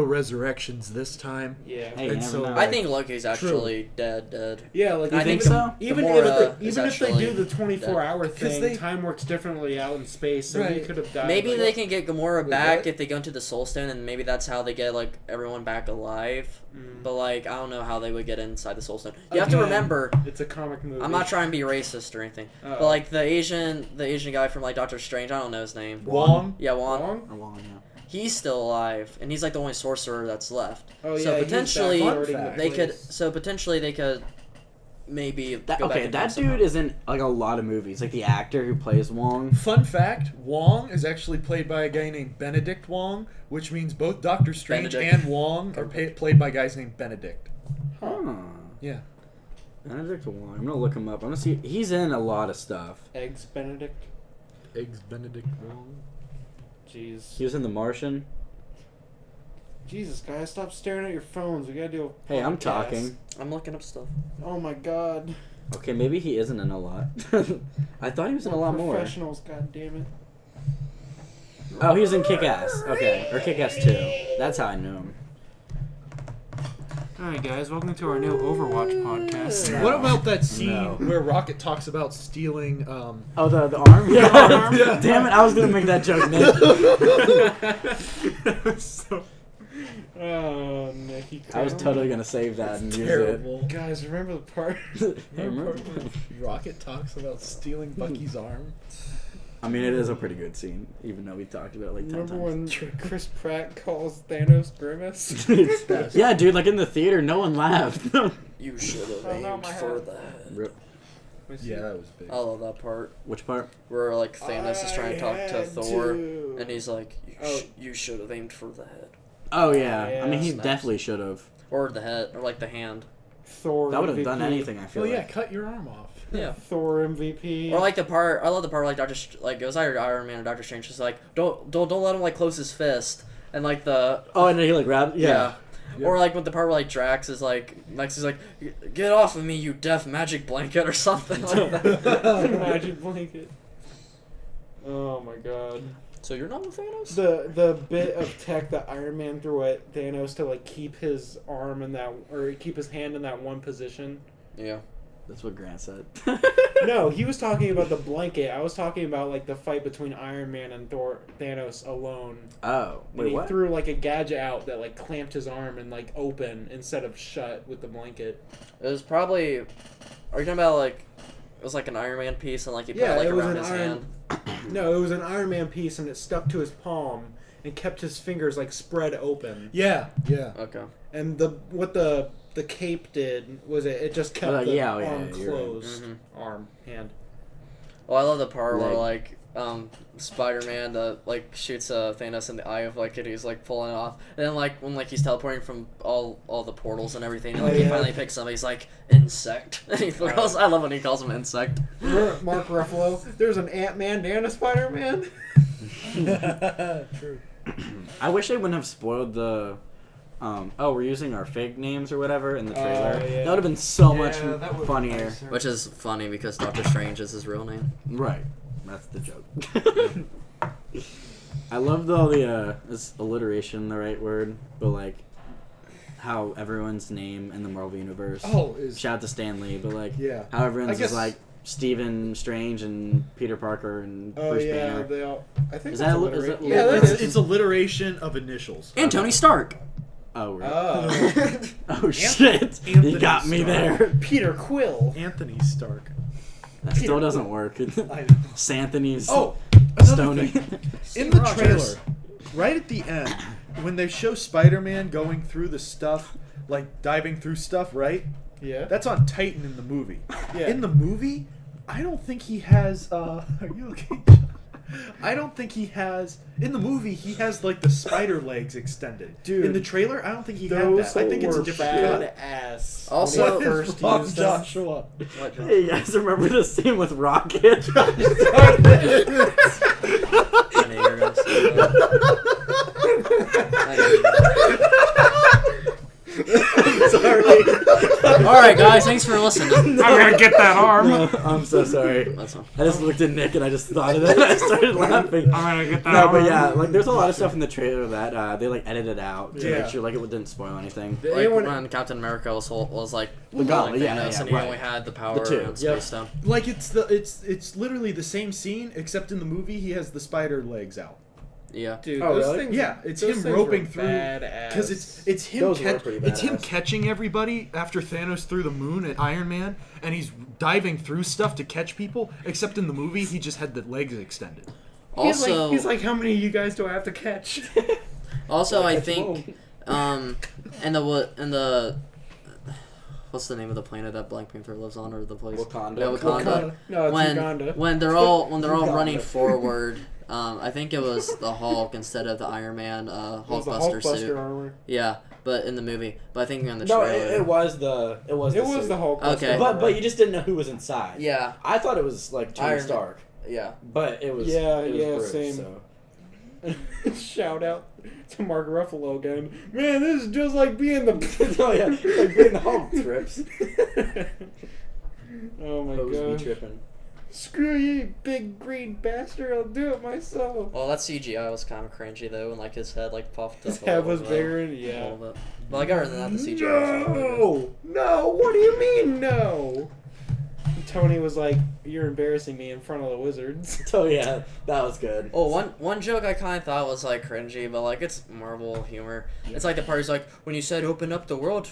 [SPEAKER 3] resurrections this time.
[SPEAKER 2] Yeah.
[SPEAKER 4] Hey, you
[SPEAKER 3] And
[SPEAKER 4] never
[SPEAKER 3] so,
[SPEAKER 4] know.
[SPEAKER 1] I think Loki's actually dead.
[SPEAKER 2] Yeah, like
[SPEAKER 1] I
[SPEAKER 2] even
[SPEAKER 1] think
[SPEAKER 2] if-
[SPEAKER 4] so.
[SPEAKER 2] Even
[SPEAKER 1] Gamora is
[SPEAKER 2] if they
[SPEAKER 1] actually
[SPEAKER 2] do the 24-hour
[SPEAKER 3] Because
[SPEAKER 2] thing,
[SPEAKER 3] they-
[SPEAKER 2] time works differently out in space, so he
[SPEAKER 3] Right.
[SPEAKER 2] could have died.
[SPEAKER 1] Maybe
[SPEAKER 2] like,
[SPEAKER 1] they can get Gamora
[SPEAKER 3] Wait,
[SPEAKER 1] back
[SPEAKER 3] what?
[SPEAKER 1] if they go into the Soul Stone, and maybe that's how they get like everyone back alive. But like, I don't know how they would get inside the Soul Stone. You have to
[SPEAKER 2] Again,
[SPEAKER 1] remember,
[SPEAKER 2] it's a comic movie.
[SPEAKER 1] I'm not trying to be racist or anything,
[SPEAKER 2] Uh-oh.
[SPEAKER 1] but like the Asian guy from like Doctor Strange, I don't know his name.
[SPEAKER 3] Wong.
[SPEAKER 1] Yeah, Wong.
[SPEAKER 2] Wrong?
[SPEAKER 4] Or Wong, yeah.
[SPEAKER 1] He's still alive, and he's like the only sorcerer that's left.
[SPEAKER 2] Oh,
[SPEAKER 1] So
[SPEAKER 2] yeah, he's
[SPEAKER 1] potentially
[SPEAKER 2] back guarding
[SPEAKER 3] fact.
[SPEAKER 2] the
[SPEAKER 1] they could.
[SPEAKER 2] place.
[SPEAKER 1] So potentially they could maybe.
[SPEAKER 4] That,
[SPEAKER 1] go back
[SPEAKER 4] okay,
[SPEAKER 1] and
[SPEAKER 4] that
[SPEAKER 1] do somehow.
[SPEAKER 4] dude is in like a lot of movies. Like the actor who plays Wong.
[SPEAKER 3] Fun fact: Wong is actually played by a guy named Benedict Wong, which means both Doctor Strange
[SPEAKER 1] Benedict.
[SPEAKER 3] and Wong are played by guys named Benedict.
[SPEAKER 4] Huh.
[SPEAKER 3] Yeah.
[SPEAKER 4] Benedict Wong. I'm gonna look him up. I'm gonna see. He's in a lot of stuff.
[SPEAKER 2] Eggs Benedict.
[SPEAKER 3] Eggs Benedict Wong.
[SPEAKER 2] Jeez.
[SPEAKER 4] He was in The Martian.
[SPEAKER 2] Jesus, guys, stop staring at your phones. We gotta do a
[SPEAKER 4] Hey, I'm
[SPEAKER 2] podcast.
[SPEAKER 4] talking.
[SPEAKER 1] I'm looking up stuff.
[SPEAKER 2] Oh my god.
[SPEAKER 4] Okay, maybe he isn't in a lot. I thought he was in a lot more.
[SPEAKER 2] Professionals, god damn it.
[SPEAKER 4] Oh, he was in Kick-Ass. Okay, or Kick-Ass 2. That's how I knew him.
[SPEAKER 5] Alright, guys, welcome to our new Overwatch podcast.
[SPEAKER 4] No.
[SPEAKER 3] What about that scene
[SPEAKER 4] No.
[SPEAKER 3] where Rocket talks about stealing?
[SPEAKER 4] Oh, the arm? Yeah.
[SPEAKER 3] arm, yeah.
[SPEAKER 4] Damn it, I was gonna make that joke, Nick.
[SPEAKER 5] So,
[SPEAKER 2] Oh, Nicky.
[SPEAKER 4] I was totally gonna save that and use
[SPEAKER 3] Terrible.
[SPEAKER 2] Guys, remember the part?
[SPEAKER 4] it. Hey, remember?
[SPEAKER 3] Rocket talks about stealing Bucky's arm.
[SPEAKER 4] I mean, it is a pretty good scene, even though we talked about it like 10
[SPEAKER 2] Remember
[SPEAKER 4] times.
[SPEAKER 2] when Chris Pratt calls Thanos Grimace?
[SPEAKER 4] Yeah, dude, like in the theater, no one laughed.
[SPEAKER 1] You should have
[SPEAKER 2] Oh, no,
[SPEAKER 1] aimed
[SPEAKER 2] my
[SPEAKER 1] for
[SPEAKER 2] head.
[SPEAKER 1] that.
[SPEAKER 3] Yeah, that was big.
[SPEAKER 1] I love that part
[SPEAKER 4] Which part?
[SPEAKER 1] where like Thanos is trying to talk to
[SPEAKER 2] had
[SPEAKER 1] Thor,
[SPEAKER 2] to.
[SPEAKER 1] and he's like,
[SPEAKER 2] Oh.
[SPEAKER 1] you should have aimed for the head,
[SPEAKER 4] Oh, yeah.
[SPEAKER 2] Yeah,
[SPEAKER 4] I mean, he
[SPEAKER 1] snaps.
[SPEAKER 4] definitely should have.
[SPEAKER 1] or the head, or like the hand.
[SPEAKER 2] Thor
[SPEAKER 4] That would have done
[SPEAKER 2] MVP.
[SPEAKER 4] anything, I feel
[SPEAKER 3] Oh yeah,
[SPEAKER 4] like.
[SPEAKER 3] cut your arm off.
[SPEAKER 1] Yeah.
[SPEAKER 2] Thor MVP.
[SPEAKER 1] Or like the part, I love the part where, like like it was either Iron Man or Doctor Strange, just like don't let him like close his fist, and like the
[SPEAKER 4] Oh, and then he like grabbed. Yeah.
[SPEAKER 3] Yeah.
[SPEAKER 1] Or like with the part where like Drax is like he's like, get off of me, you deaf magic blanket or something like that.
[SPEAKER 2] Magic blanket. Oh my god.
[SPEAKER 1] So you're not with Thanos?
[SPEAKER 2] The bit of tech that Iron Man threw at Thanos to like keep his arm in that or keep his hand in that one position.
[SPEAKER 1] Yeah.
[SPEAKER 4] That's what Grant said.
[SPEAKER 2] No, he was talking about the blanket. I was talking about like the fight between Iron Man and Thanos alone.
[SPEAKER 4] Oh,
[SPEAKER 2] And
[SPEAKER 4] wait,
[SPEAKER 2] he
[SPEAKER 4] what?
[SPEAKER 2] threw like a gadget out that like clamped his arm and like open instead of shut with the blanket.
[SPEAKER 1] It was probably. Are you talking about like? It was like an Iron Man piece and like he put it like
[SPEAKER 2] it was
[SPEAKER 1] around
[SPEAKER 2] an
[SPEAKER 1] his
[SPEAKER 2] Iron.
[SPEAKER 1] hand.
[SPEAKER 2] No, it was an Iron Man piece and it stuck to his palm and kept his fingers like spread open.
[SPEAKER 3] Yeah.
[SPEAKER 1] Okay.
[SPEAKER 2] And what the cape did was it just kept the
[SPEAKER 4] yeah,
[SPEAKER 2] arm
[SPEAKER 4] you're right.
[SPEAKER 2] closed.
[SPEAKER 1] Mm-hmm.
[SPEAKER 2] Arm, hand.
[SPEAKER 1] Well, I love the part where
[SPEAKER 4] Leg.
[SPEAKER 1] like Spider-Man like shoots Thanos in the eye of like and he's like pulling it off, and then like when like he's teleporting from all the portals and everything, and like he finally picks him, he's like insect, and he throws. I love when he calls him insect.
[SPEAKER 2] Remember Mark Ruffalo? There's an Ant-Man and a Spider-Man.
[SPEAKER 3] True.
[SPEAKER 4] I wish they wouldn't have spoiled the. We're using our fake names or whatever in the trailer.
[SPEAKER 2] Yeah.
[SPEAKER 4] That would have been so much
[SPEAKER 5] that would've been
[SPEAKER 4] funnier.
[SPEAKER 5] nicer.
[SPEAKER 1] Which is funny because Doctor Strange is his real name.
[SPEAKER 4] Right. That's the joke. I love though is alliteration the right word, but like how everyone's name in the Marvel universe.
[SPEAKER 3] Is
[SPEAKER 4] Shout out to Stan Lee, but like
[SPEAKER 3] yeah.
[SPEAKER 4] how everyone's
[SPEAKER 3] I guess-
[SPEAKER 4] is like Stephen Strange and Peter Parker and
[SPEAKER 2] Oh
[SPEAKER 4] Bruce
[SPEAKER 2] yeah,
[SPEAKER 4] Banner.
[SPEAKER 2] they all. I think
[SPEAKER 4] Is
[SPEAKER 2] that's
[SPEAKER 4] that-
[SPEAKER 2] alliteration.
[SPEAKER 4] is that-
[SPEAKER 2] Yeah, that
[SPEAKER 3] It's,
[SPEAKER 2] is.
[SPEAKER 3] it's alliteration of initials.
[SPEAKER 1] And Tony Stark.
[SPEAKER 4] Oh, really?
[SPEAKER 2] Oh,
[SPEAKER 4] Oh shit! You
[SPEAKER 3] Anthony
[SPEAKER 4] got me
[SPEAKER 3] Stark.
[SPEAKER 4] there.
[SPEAKER 2] Peter Quill.
[SPEAKER 3] Anthony Stark.
[SPEAKER 4] That still doesn't work.
[SPEAKER 3] I know.
[SPEAKER 4] Santhony's
[SPEAKER 3] Oh, another
[SPEAKER 4] Stony.
[SPEAKER 3] thing. In
[SPEAKER 1] Steve
[SPEAKER 3] the
[SPEAKER 1] Rogers.
[SPEAKER 3] trailer, right at the end, when they show Spider-Man going through the stuff, like diving through stuff, right?
[SPEAKER 2] Yeah.
[SPEAKER 3] That's on Titan in the movie.
[SPEAKER 2] Yeah.
[SPEAKER 3] In the movie, I don't think he has. Are you okay, John? I don't think he has. In the movie, he has like the spider legs extended.
[SPEAKER 2] Dude,
[SPEAKER 3] in the trailer, I don't think he had
[SPEAKER 2] Those
[SPEAKER 3] that. I think it's a
[SPEAKER 2] were
[SPEAKER 3] different cut.
[SPEAKER 2] badass.
[SPEAKER 1] Also-
[SPEAKER 2] when he first
[SPEAKER 3] Fuck
[SPEAKER 2] used them.
[SPEAKER 3] Joshua.
[SPEAKER 1] What, John?
[SPEAKER 4] Hey, you guys remember the scene with Rocket?
[SPEAKER 1] I knew you were gonna say that. I knew you were
[SPEAKER 3] Sorry.
[SPEAKER 1] gonna- All right, guys. Thanks for listening.
[SPEAKER 5] I'm gonna get that arm.
[SPEAKER 4] I'm so sorry.
[SPEAKER 1] That's all.
[SPEAKER 4] I just looked at Nick and I just thought of it. I started laughing.
[SPEAKER 5] I'm gonna get that
[SPEAKER 4] No,
[SPEAKER 5] arm.
[SPEAKER 4] but yeah, like there's a lot of stuff in the trailer that they like edited out to
[SPEAKER 3] Yeah.
[SPEAKER 4] make sure like it didn't spoil anything.
[SPEAKER 2] Did
[SPEAKER 1] Like
[SPEAKER 2] anyone-
[SPEAKER 1] when Captain America was like
[SPEAKER 4] The gauntlet, yeah,
[SPEAKER 1] Thanos,
[SPEAKER 4] yeah,
[SPEAKER 1] and he
[SPEAKER 4] right.
[SPEAKER 1] only had the power
[SPEAKER 4] The two,
[SPEAKER 1] and
[SPEAKER 4] yep.
[SPEAKER 1] Space Stone.
[SPEAKER 3] Like it's literally the same scene, except in the movie he has the spider legs out.
[SPEAKER 1] Yeah.
[SPEAKER 2] Dude,
[SPEAKER 4] Oh,
[SPEAKER 2] those
[SPEAKER 4] really?
[SPEAKER 2] things.
[SPEAKER 3] Yeah, it's
[SPEAKER 2] those
[SPEAKER 3] him
[SPEAKER 2] things
[SPEAKER 3] roping
[SPEAKER 2] were
[SPEAKER 3] through
[SPEAKER 2] badass.
[SPEAKER 3] because it's him
[SPEAKER 4] Those were pretty
[SPEAKER 3] it's him
[SPEAKER 4] badass.
[SPEAKER 3] catching everybody after Thanos threw the moon at Iron Man, and he's diving through stuff to catch people. Except in the movie, he just had the legs extended.
[SPEAKER 1] Also,
[SPEAKER 2] he's like, how many of you guys do I have to catch?
[SPEAKER 1] also, I
[SPEAKER 4] Catch
[SPEAKER 1] think, and the what's the name of the planet that Black Panther lives on, or the place?
[SPEAKER 4] Wakanda.
[SPEAKER 1] Yeah, Wakanda.
[SPEAKER 2] No, it's
[SPEAKER 1] When
[SPEAKER 2] Uganda.
[SPEAKER 1] they're all
[SPEAKER 4] Uganda.
[SPEAKER 1] running forward, I think it was the Hulk instead of the Iron Man
[SPEAKER 2] It was the
[SPEAKER 1] Hulkbuster
[SPEAKER 2] Hulkbuster
[SPEAKER 1] suit.
[SPEAKER 2] armor.
[SPEAKER 1] Yeah, but in the movie. But I think in the
[SPEAKER 4] No,
[SPEAKER 1] trailer.
[SPEAKER 4] it was the
[SPEAKER 2] It was the Hulkbuster.
[SPEAKER 1] Okay.
[SPEAKER 2] armor.
[SPEAKER 4] you just didn't know who was inside.
[SPEAKER 1] Yeah,
[SPEAKER 4] I thought it was like Tony
[SPEAKER 1] Iron-
[SPEAKER 4] Stark,
[SPEAKER 1] yeah.
[SPEAKER 4] but it was
[SPEAKER 2] Yeah,
[SPEAKER 4] it was
[SPEAKER 2] yeah,
[SPEAKER 4] Bruce,
[SPEAKER 2] same.
[SPEAKER 4] So.
[SPEAKER 2] Shout out to Mark Ruffalo again. Man, this is just like being the.
[SPEAKER 4] Oh yeah, like being the Hulk trips.
[SPEAKER 2] Oh my
[SPEAKER 4] Pose me
[SPEAKER 2] god.
[SPEAKER 4] tripping.
[SPEAKER 2] Screw you, big green bastard. I'll do it myself.
[SPEAKER 1] Well, that CGI was kind of cringy though, and like his head like puffed up.
[SPEAKER 2] His
[SPEAKER 1] a
[SPEAKER 2] head
[SPEAKER 1] little
[SPEAKER 2] was
[SPEAKER 1] bit,
[SPEAKER 2] bigger,
[SPEAKER 1] a
[SPEAKER 2] yeah.
[SPEAKER 1] little bit. But like other than that, the CGI was really good.
[SPEAKER 2] No, what do you mean no? Tony was like, "You're embarrassing me in front of the wizards."
[SPEAKER 4] Oh yeah, that was good.
[SPEAKER 1] Oh, one joke I kind of thought was like cringy, but like it's Marvel humor. It's like the party's like when you said open up the world,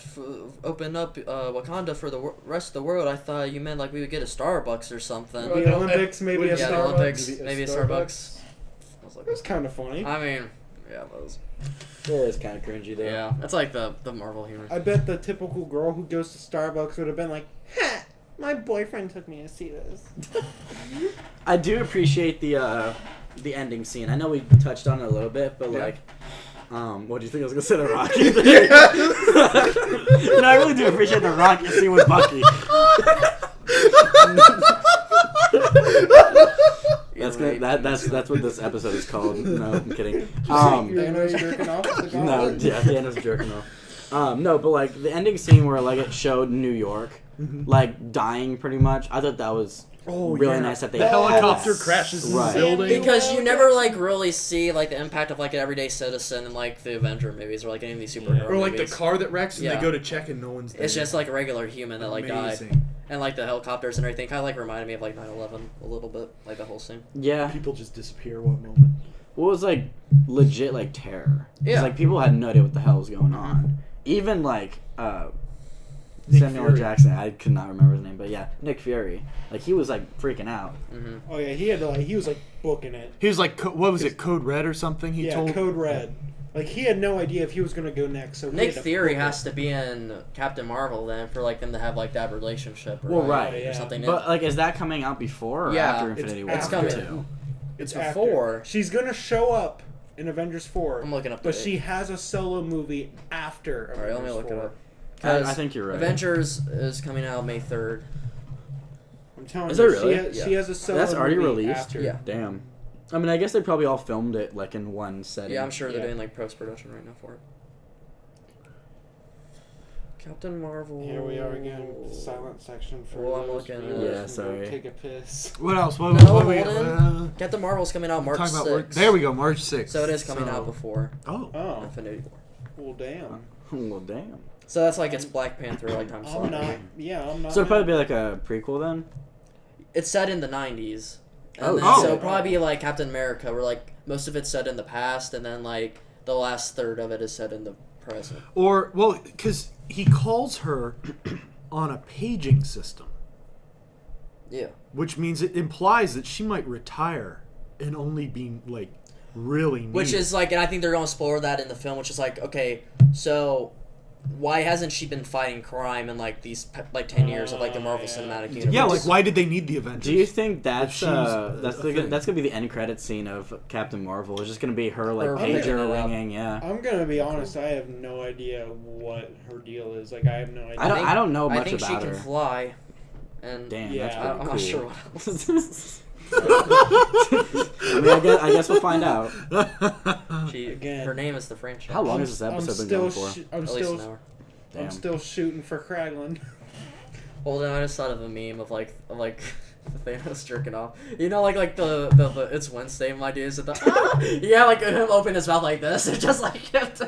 [SPEAKER 1] open up Wakanda for the rest of the world. I thought you meant like we would get a Starbucks or something.
[SPEAKER 2] The Olympics, maybe a
[SPEAKER 1] Yeah, the
[SPEAKER 2] Starbucks.
[SPEAKER 1] Olympics, maybe a Starbucks. I was like,
[SPEAKER 2] It was kind of funny.
[SPEAKER 1] I mean, yeah, it was.
[SPEAKER 4] It is kind of cringy though.
[SPEAKER 1] Yeah, it's like the Marvel humor.
[SPEAKER 2] I bet the typical girl who goes to Starbucks would have been like, "Ha! My boyfriend took me to see this."
[SPEAKER 4] I do appreciate the ending scene. I know we touched on it a little bit, but
[SPEAKER 2] Yeah.
[SPEAKER 4] like, what do you think I was gonna say? The Rocky thing. You know, I really do appreciate the Rocky scene with Bucky. That's good. That's what this episode is called. No, I'm kidding.
[SPEAKER 2] Thanos jerking off with the
[SPEAKER 4] No,
[SPEAKER 2] gauntlet?
[SPEAKER 4] yeah, Thanos jerking off. No, but like the ending scene where like it showed New York, like dying pretty much. I thought that was
[SPEAKER 2] Oh,
[SPEAKER 4] really
[SPEAKER 2] yeah.
[SPEAKER 4] nice that they
[SPEAKER 3] The helicopter crashes in
[SPEAKER 4] Right.
[SPEAKER 3] the building.
[SPEAKER 1] Because you never like really see like the impact of like an everyday citizen in like the Avenger movies or like any of these superhero
[SPEAKER 3] Or like the
[SPEAKER 1] movies.
[SPEAKER 3] car that wrecks and
[SPEAKER 1] Yeah.
[SPEAKER 3] they go to check and no one's there.
[SPEAKER 1] It's just like a regular human that like died.
[SPEAKER 3] Amazing.
[SPEAKER 1] And like the helicopters and everything kind of like reminded me of like 9/11 a little bit, like the whole scene.
[SPEAKER 4] Yeah.
[SPEAKER 3] People just disappear one moment.
[SPEAKER 4] What was like legit like terror? 'Cause,
[SPEAKER 1] Yeah.
[SPEAKER 4] like people had no idea what the hell was going on. Even like
[SPEAKER 3] Nick
[SPEAKER 4] Samuel L.
[SPEAKER 3] Fury.
[SPEAKER 4] Jackson, I could not remember his name, but yeah, Nick Fury. Like he was like freaking out.
[SPEAKER 1] Mm-hmm.
[SPEAKER 2] Oh yeah, he had to he was like booking it.
[SPEAKER 3] He was like, what was it, Code Red or something? He
[SPEAKER 2] Yeah,
[SPEAKER 3] told.
[SPEAKER 2] Code Red. Like he had no idea if he was gonna go next. So he
[SPEAKER 1] Nick
[SPEAKER 2] had to
[SPEAKER 1] Fury
[SPEAKER 2] book
[SPEAKER 1] has
[SPEAKER 2] it.
[SPEAKER 1] to be in Captain Marvel then for like them to have like that relationship.
[SPEAKER 4] Well, right.
[SPEAKER 2] Yeah.
[SPEAKER 1] Or something.
[SPEAKER 4] But like, is that coming out before or
[SPEAKER 1] Yeah,
[SPEAKER 4] after
[SPEAKER 2] it's
[SPEAKER 4] Infinity War?
[SPEAKER 1] it's
[SPEAKER 2] after.
[SPEAKER 1] coming.
[SPEAKER 2] It's
[SPEAKER 1] before.
[SPEAKER 2] after. She's gonna show up in Avengers 4.
[SPEAKER 1] I'm looking up
[SPEAKER 2] But
[SPEAKER 1] the
[SPEAKER 2] she has a solo movie after
[SPEAKER 1] All right,
[SPEAKER 2] Avengers
[SPEAKER 1] let me look
[SPEAKER 2] 4.
[SPEAKER 1] it up.
[SPEAKER 4] I think you're right.
[SPEAKER 1] Avengers is coming out May 3rd.
[SPEAKER 2] I'm telling
[SPEAKER 4] Is
[SPEAKER 2] you,
[SPEAKER 4] it really?
[SPEAKER 2] she has a solo
[SPEAKER 4] That's already
[SPEAKER 2] movie
[SPEAKER 4] released?
[SPEAKER 2] after.
[SPEAKER 1] Yeah.
[SPEAKER 4] Damn. I mean, I guess they probably all filmed it like in one setting.
[SPEAKER 1] Yeah, I'm sure they're
[SPEAKER 2] Yeah.
[SPEAKER 1] doing like post production right now for it. Captain Marvel.
[SPEAKER 2] Here we are again. Silent section for
[SPEAKER 1] Well, I'm
[SPEAKER 2] those
[SPEAKER 1] looking at
[SPEAKER 2] viewers
[SPEAKER 1] it.
[SPEAKER 4] Yeah,
[SPEAKER 2] who
[SPEAKER 4] sorry.
[SPEAKER 2] go Take a piss.
[SPEAKER 3] What else? What,
[SPEAKER 1] No,
[SPEAKER 3] what we
[SPEAKER 1] Holden. Captain Marvel's coming out March
[SPEAKER 3] talking
[SPEAKER 1] 6th.
[SPEAKER 3] about? There we go, March 6th.
[SPEAKER 1] So it is coming
[SPEAKER 3] So-
[SPEAKER 1] out before
[SPEAKER 3] Oh.
[SPEAKER 2] Oh,
[SPEAKER 1] Infinity War.
[SPEAKER 2] well, damn.
[SPEAKER 4] Well, damn.
[SPEAKER 1] So that's like it's Black Panther like time slot.
[SPEAKER 2] I'm not. Yeah, I'm not.
[SPEAKER 4] So it'd probably be like a prequel then?
[SPEAKER 1] It's set in the 90s. And
[SPEAKER 4] Oh,
[SPEAKER 1] then,
[SPEAKER 3] shit.
[SPEAKER 1] so it'll probably be like Captain America, where like most of it's set in the past, and then like the last third of it is set in the present.
[SPEAKER 3] Or, well, because he calls her on a paging system,
[SPEAKER 1] Yeah.
[SPEAKER 3] which means it implies that she might retire and only be, like, really needed.
[SPEAKER 1] Which is like, and I think they're going to explore that in the film, which is like, okay, so why hasn't she been fighting crime in like these like 10 years of like the Marvel
[SPEAKER 2] Yeah.
[SPEAKER 1] Cinematic Universe?
[SPEAKER 3] Yeah, like, why did they need the Avengers?
[SPEAKER 4] Do you think that's
[SPEAKER 3] she's
[SPEAKER 4] that's
[SPEAKER 3] a
[SPEAKER 4] the,
[SPEAKER 3] thing.
[SPEAKER 4] that's gonna be the end credit scene of Captain Marvel? It's just gonna be her like
[SPEAKER 1] Her
[SPEAKER 4] pager
[SPEAKER 1] picking it up.
[SPEAKER 4] ringing, yeah.
[SPEAKER 2] I'm gonna be honest. I have no idea what her deal is. Like, I have no idea.
[SPEAKER 4] I don't know
[SPEAKER 1] I
[SPEAKER 4] much
[SPEAKER 1] think
[SPEAKER 4] about
[SPEAKER 1] she can
[SPEAKER 4] her.
[SPEAKER 1] fly. And
[SPEAKER 4] Damn,
[SPEAKER 2] Yeah,
[SPEAKER 4] that's
[SPEAKER 1] I,
[SPEAKER 4] pretty
[SPEAKER 1] I'm
[SPEAKER 4] cool.
[SPEAKER 1] not sure what else.
[SPEAKER 4] I mean, I guess we'll find out.
[SPEAKER 1] She,
[SPEAKER 2] Again.
[SPEAKER 1] her name is the franchise.
[SPEAKER 4] How long has this episode been going for?
[SPEAKER 2] I'm
[SPEAKER 1] At least an
[SPEAKER 2] still,
[SPEAKER 1] hour.
[SPEAKER 2] I'm
[SPEAKER 4] Damn.
[SPEAKER 2] still shooting for Kraglin.
[SPEAKER 1] Holden, I just thought of a meme of like Thanos jerking off. You know, like the It's Wednesday my dudes at the yeah, like him open his mouth like this. It just like kept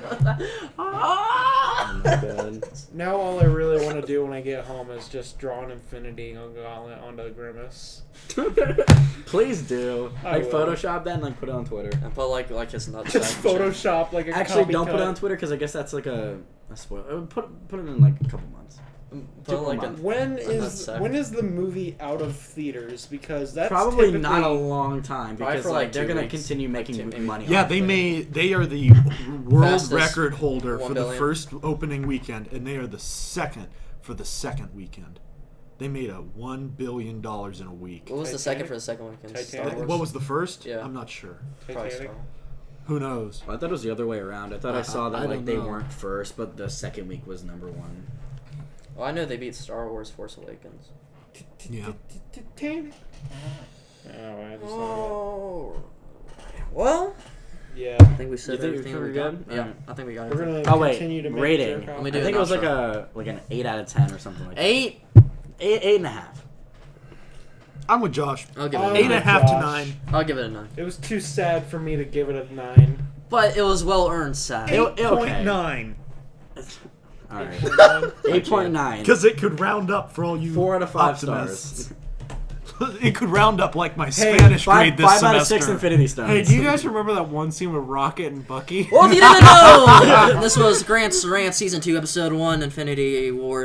[SPEAKER 4] Oh my God.
[SPEAKER 2] Now all I really want to do when I get home is just draw an Infinity Gauntlet onto Grimace.
[SPEAKER 4] Please do.
[SPEAKER 2] I
[SPEAKER 4] Like
[SPEAKER 2] will.
[SPEAKER 4] Photoshop that and like put it on Twitter.
[SPEAKER 1] and put like his nuts.
[SPEAKER 2] Just Photoshop like a
[SPEAKER 4] Actually,
[SPEAKER 2] copy
[SPEAKER 4] don't put it
[SPEAKER 2] cut.
[SPEAKER 4] on Twitter because I guess that's like a spoiler. Put it in like a couple months.
[SPEAKER 1] Put like a,
[SPEAKER 2] When
[SPEAKER 1] That's
[SPEAKER 2] is
[SPEAKER 1] sick.
[SPEAKER 2] when is the movie out of theaters? Because that's
[SPEAKER 4] Probably
[SPEAKER 2] typically,
[SPEAKER 4] not a long time
[SPEAKER 1] Probably
[SPEAKER 4] because
[SPEAKER 1] for, like,
[SPEAKER 4] they're
[SPEAKER 1] 2
[SPEAKER 4] gonna
[SPEAKER 1] weeks.
[SPEAKER 4] continue
[SPEAKER 1] Like,
[SPEAKER 4] making
[SPEAKER 1] maybe.
[SPEAKER 4] money.
[SPEAKER 3] Yeah,
[SPEAKER 4] off it.
[SPEAKER 3] they are the world
[SPEAKER 1] Fastest
[SPEAKER 3] record holder
[SPEAKER 1] 1
[SPEAKER 3] for the
[SPEAKER 1] billion.
[SPEAKER 3] first opening weekend, and they are the second for the second weekend. They made $1 billion in a week.
[SPEAKER 1] what was the
[SPEAKER 2] Titanic?
[SPEAKER 1] second for the second weekend? Star
[SPEAKER 2] Titanic?
[SPEAKER 1] Wars?
[SPEAKER 3] What was the first?
[SPEAKER 1] Yeah.
[SPEAKER 3] I'm not sure.
[SPEAKER 1] Probably
[SPEAKER 2] Titanic.
[SPEAKER 1] Star Wars.
[SPEAKER 3] Who knows?
[SPEAKER 4] Well, I thought it was the other way around. I thought I saw that
[SPEAKER 3] I
[SPEAKER 4] like
[SPEAKER 3] don't
[SPEAKER 4] they
[SPEAKER 3] know.
[SPEAKER 4] weren't first, but the second week was number one.
[SPEAKER 1] Well, I know they beat Star Wars Force Awakens.
[SPEAKER 3] Yeah.
[SPEAKER 2] Titanic. Oh, I just
[SPEAKER 1] Oh. Well,
[SPEAKER 2] yeah.
[SPEAKER 1] I think we said
[SPEAKER 4] You think
[SPEAKER 1] everything
[SPEAKER 4] we're
[SPEAKER 1] we got.
[SPEAKER 4] good?
[SPEAKER 1] Yeah,
[SPEAKER 4] Alright.
[SPEAKER 1] I think we got
[SPEAKER 2] We're
[SPEAKER 1] it.
[SPEAKER 2] gonna
[SPEAKER 4] Oh wait,
[SPEAKER 2] continue to make
[SPEAKER 4] rating.
[SPEAKER 2] jerk
[SPEAKER 1] Let
[SPEAKER 2] off.
[SPEAKER 1] me
[SPEAKER 4] I
[SPEAKER 1] do
[SPEAKER 4] think
[SPEAKER 1] an
[SPEAKER 4] it was like
[SPEAKER 1] outro.
[SPEAKER 4] an 8 out of 10 or something like that.
[SPEAKER 1] 8.
[SPEAKER 4] 8.5.
[SPEAKER 3] I'm with Josh.
[SPEAKER 1] I'll give it.
[SPEAKER 2] Oh,
[SPEAKER 1] A
[SPEAKER 3] 8.5 to
[SPEAKER 2] Josh.
[SPEAKER 3] 9.
[SPEAKER 1] I'll give it a 9.
[SPEAKER 2] It was too sad for me to give it a 9.
[SPEAKER 1] But it was well earned sad.
[SPEAKER 4] Okay.
[SPEAKER 3] 8.9.
[SPEAKER 4] All right.
[SPEAKER 2] 8.9.
[SPEAKER 4] 8.9.
[SPEAKER 3] Because it could round up for all you
[SPEAKER 4] 4 out of 5
[SPEAKER 3] optimists.
[SPEAKER 4] stars.
[SPEAKER 3] It could round up like my Spanish grade this
[SPEAKER 4] 5
[SPEAKER 3] semester.
[SPEAKER 4] out of 6 Infinity Stones.
[SPEAKER 5] Hey, do you guys remember that one scene with Rocket and Bucky?
[SPEAKER 1] Well, if you didn't know, this was Grant's Rant Season 2, Episode 1, Infinity Wars.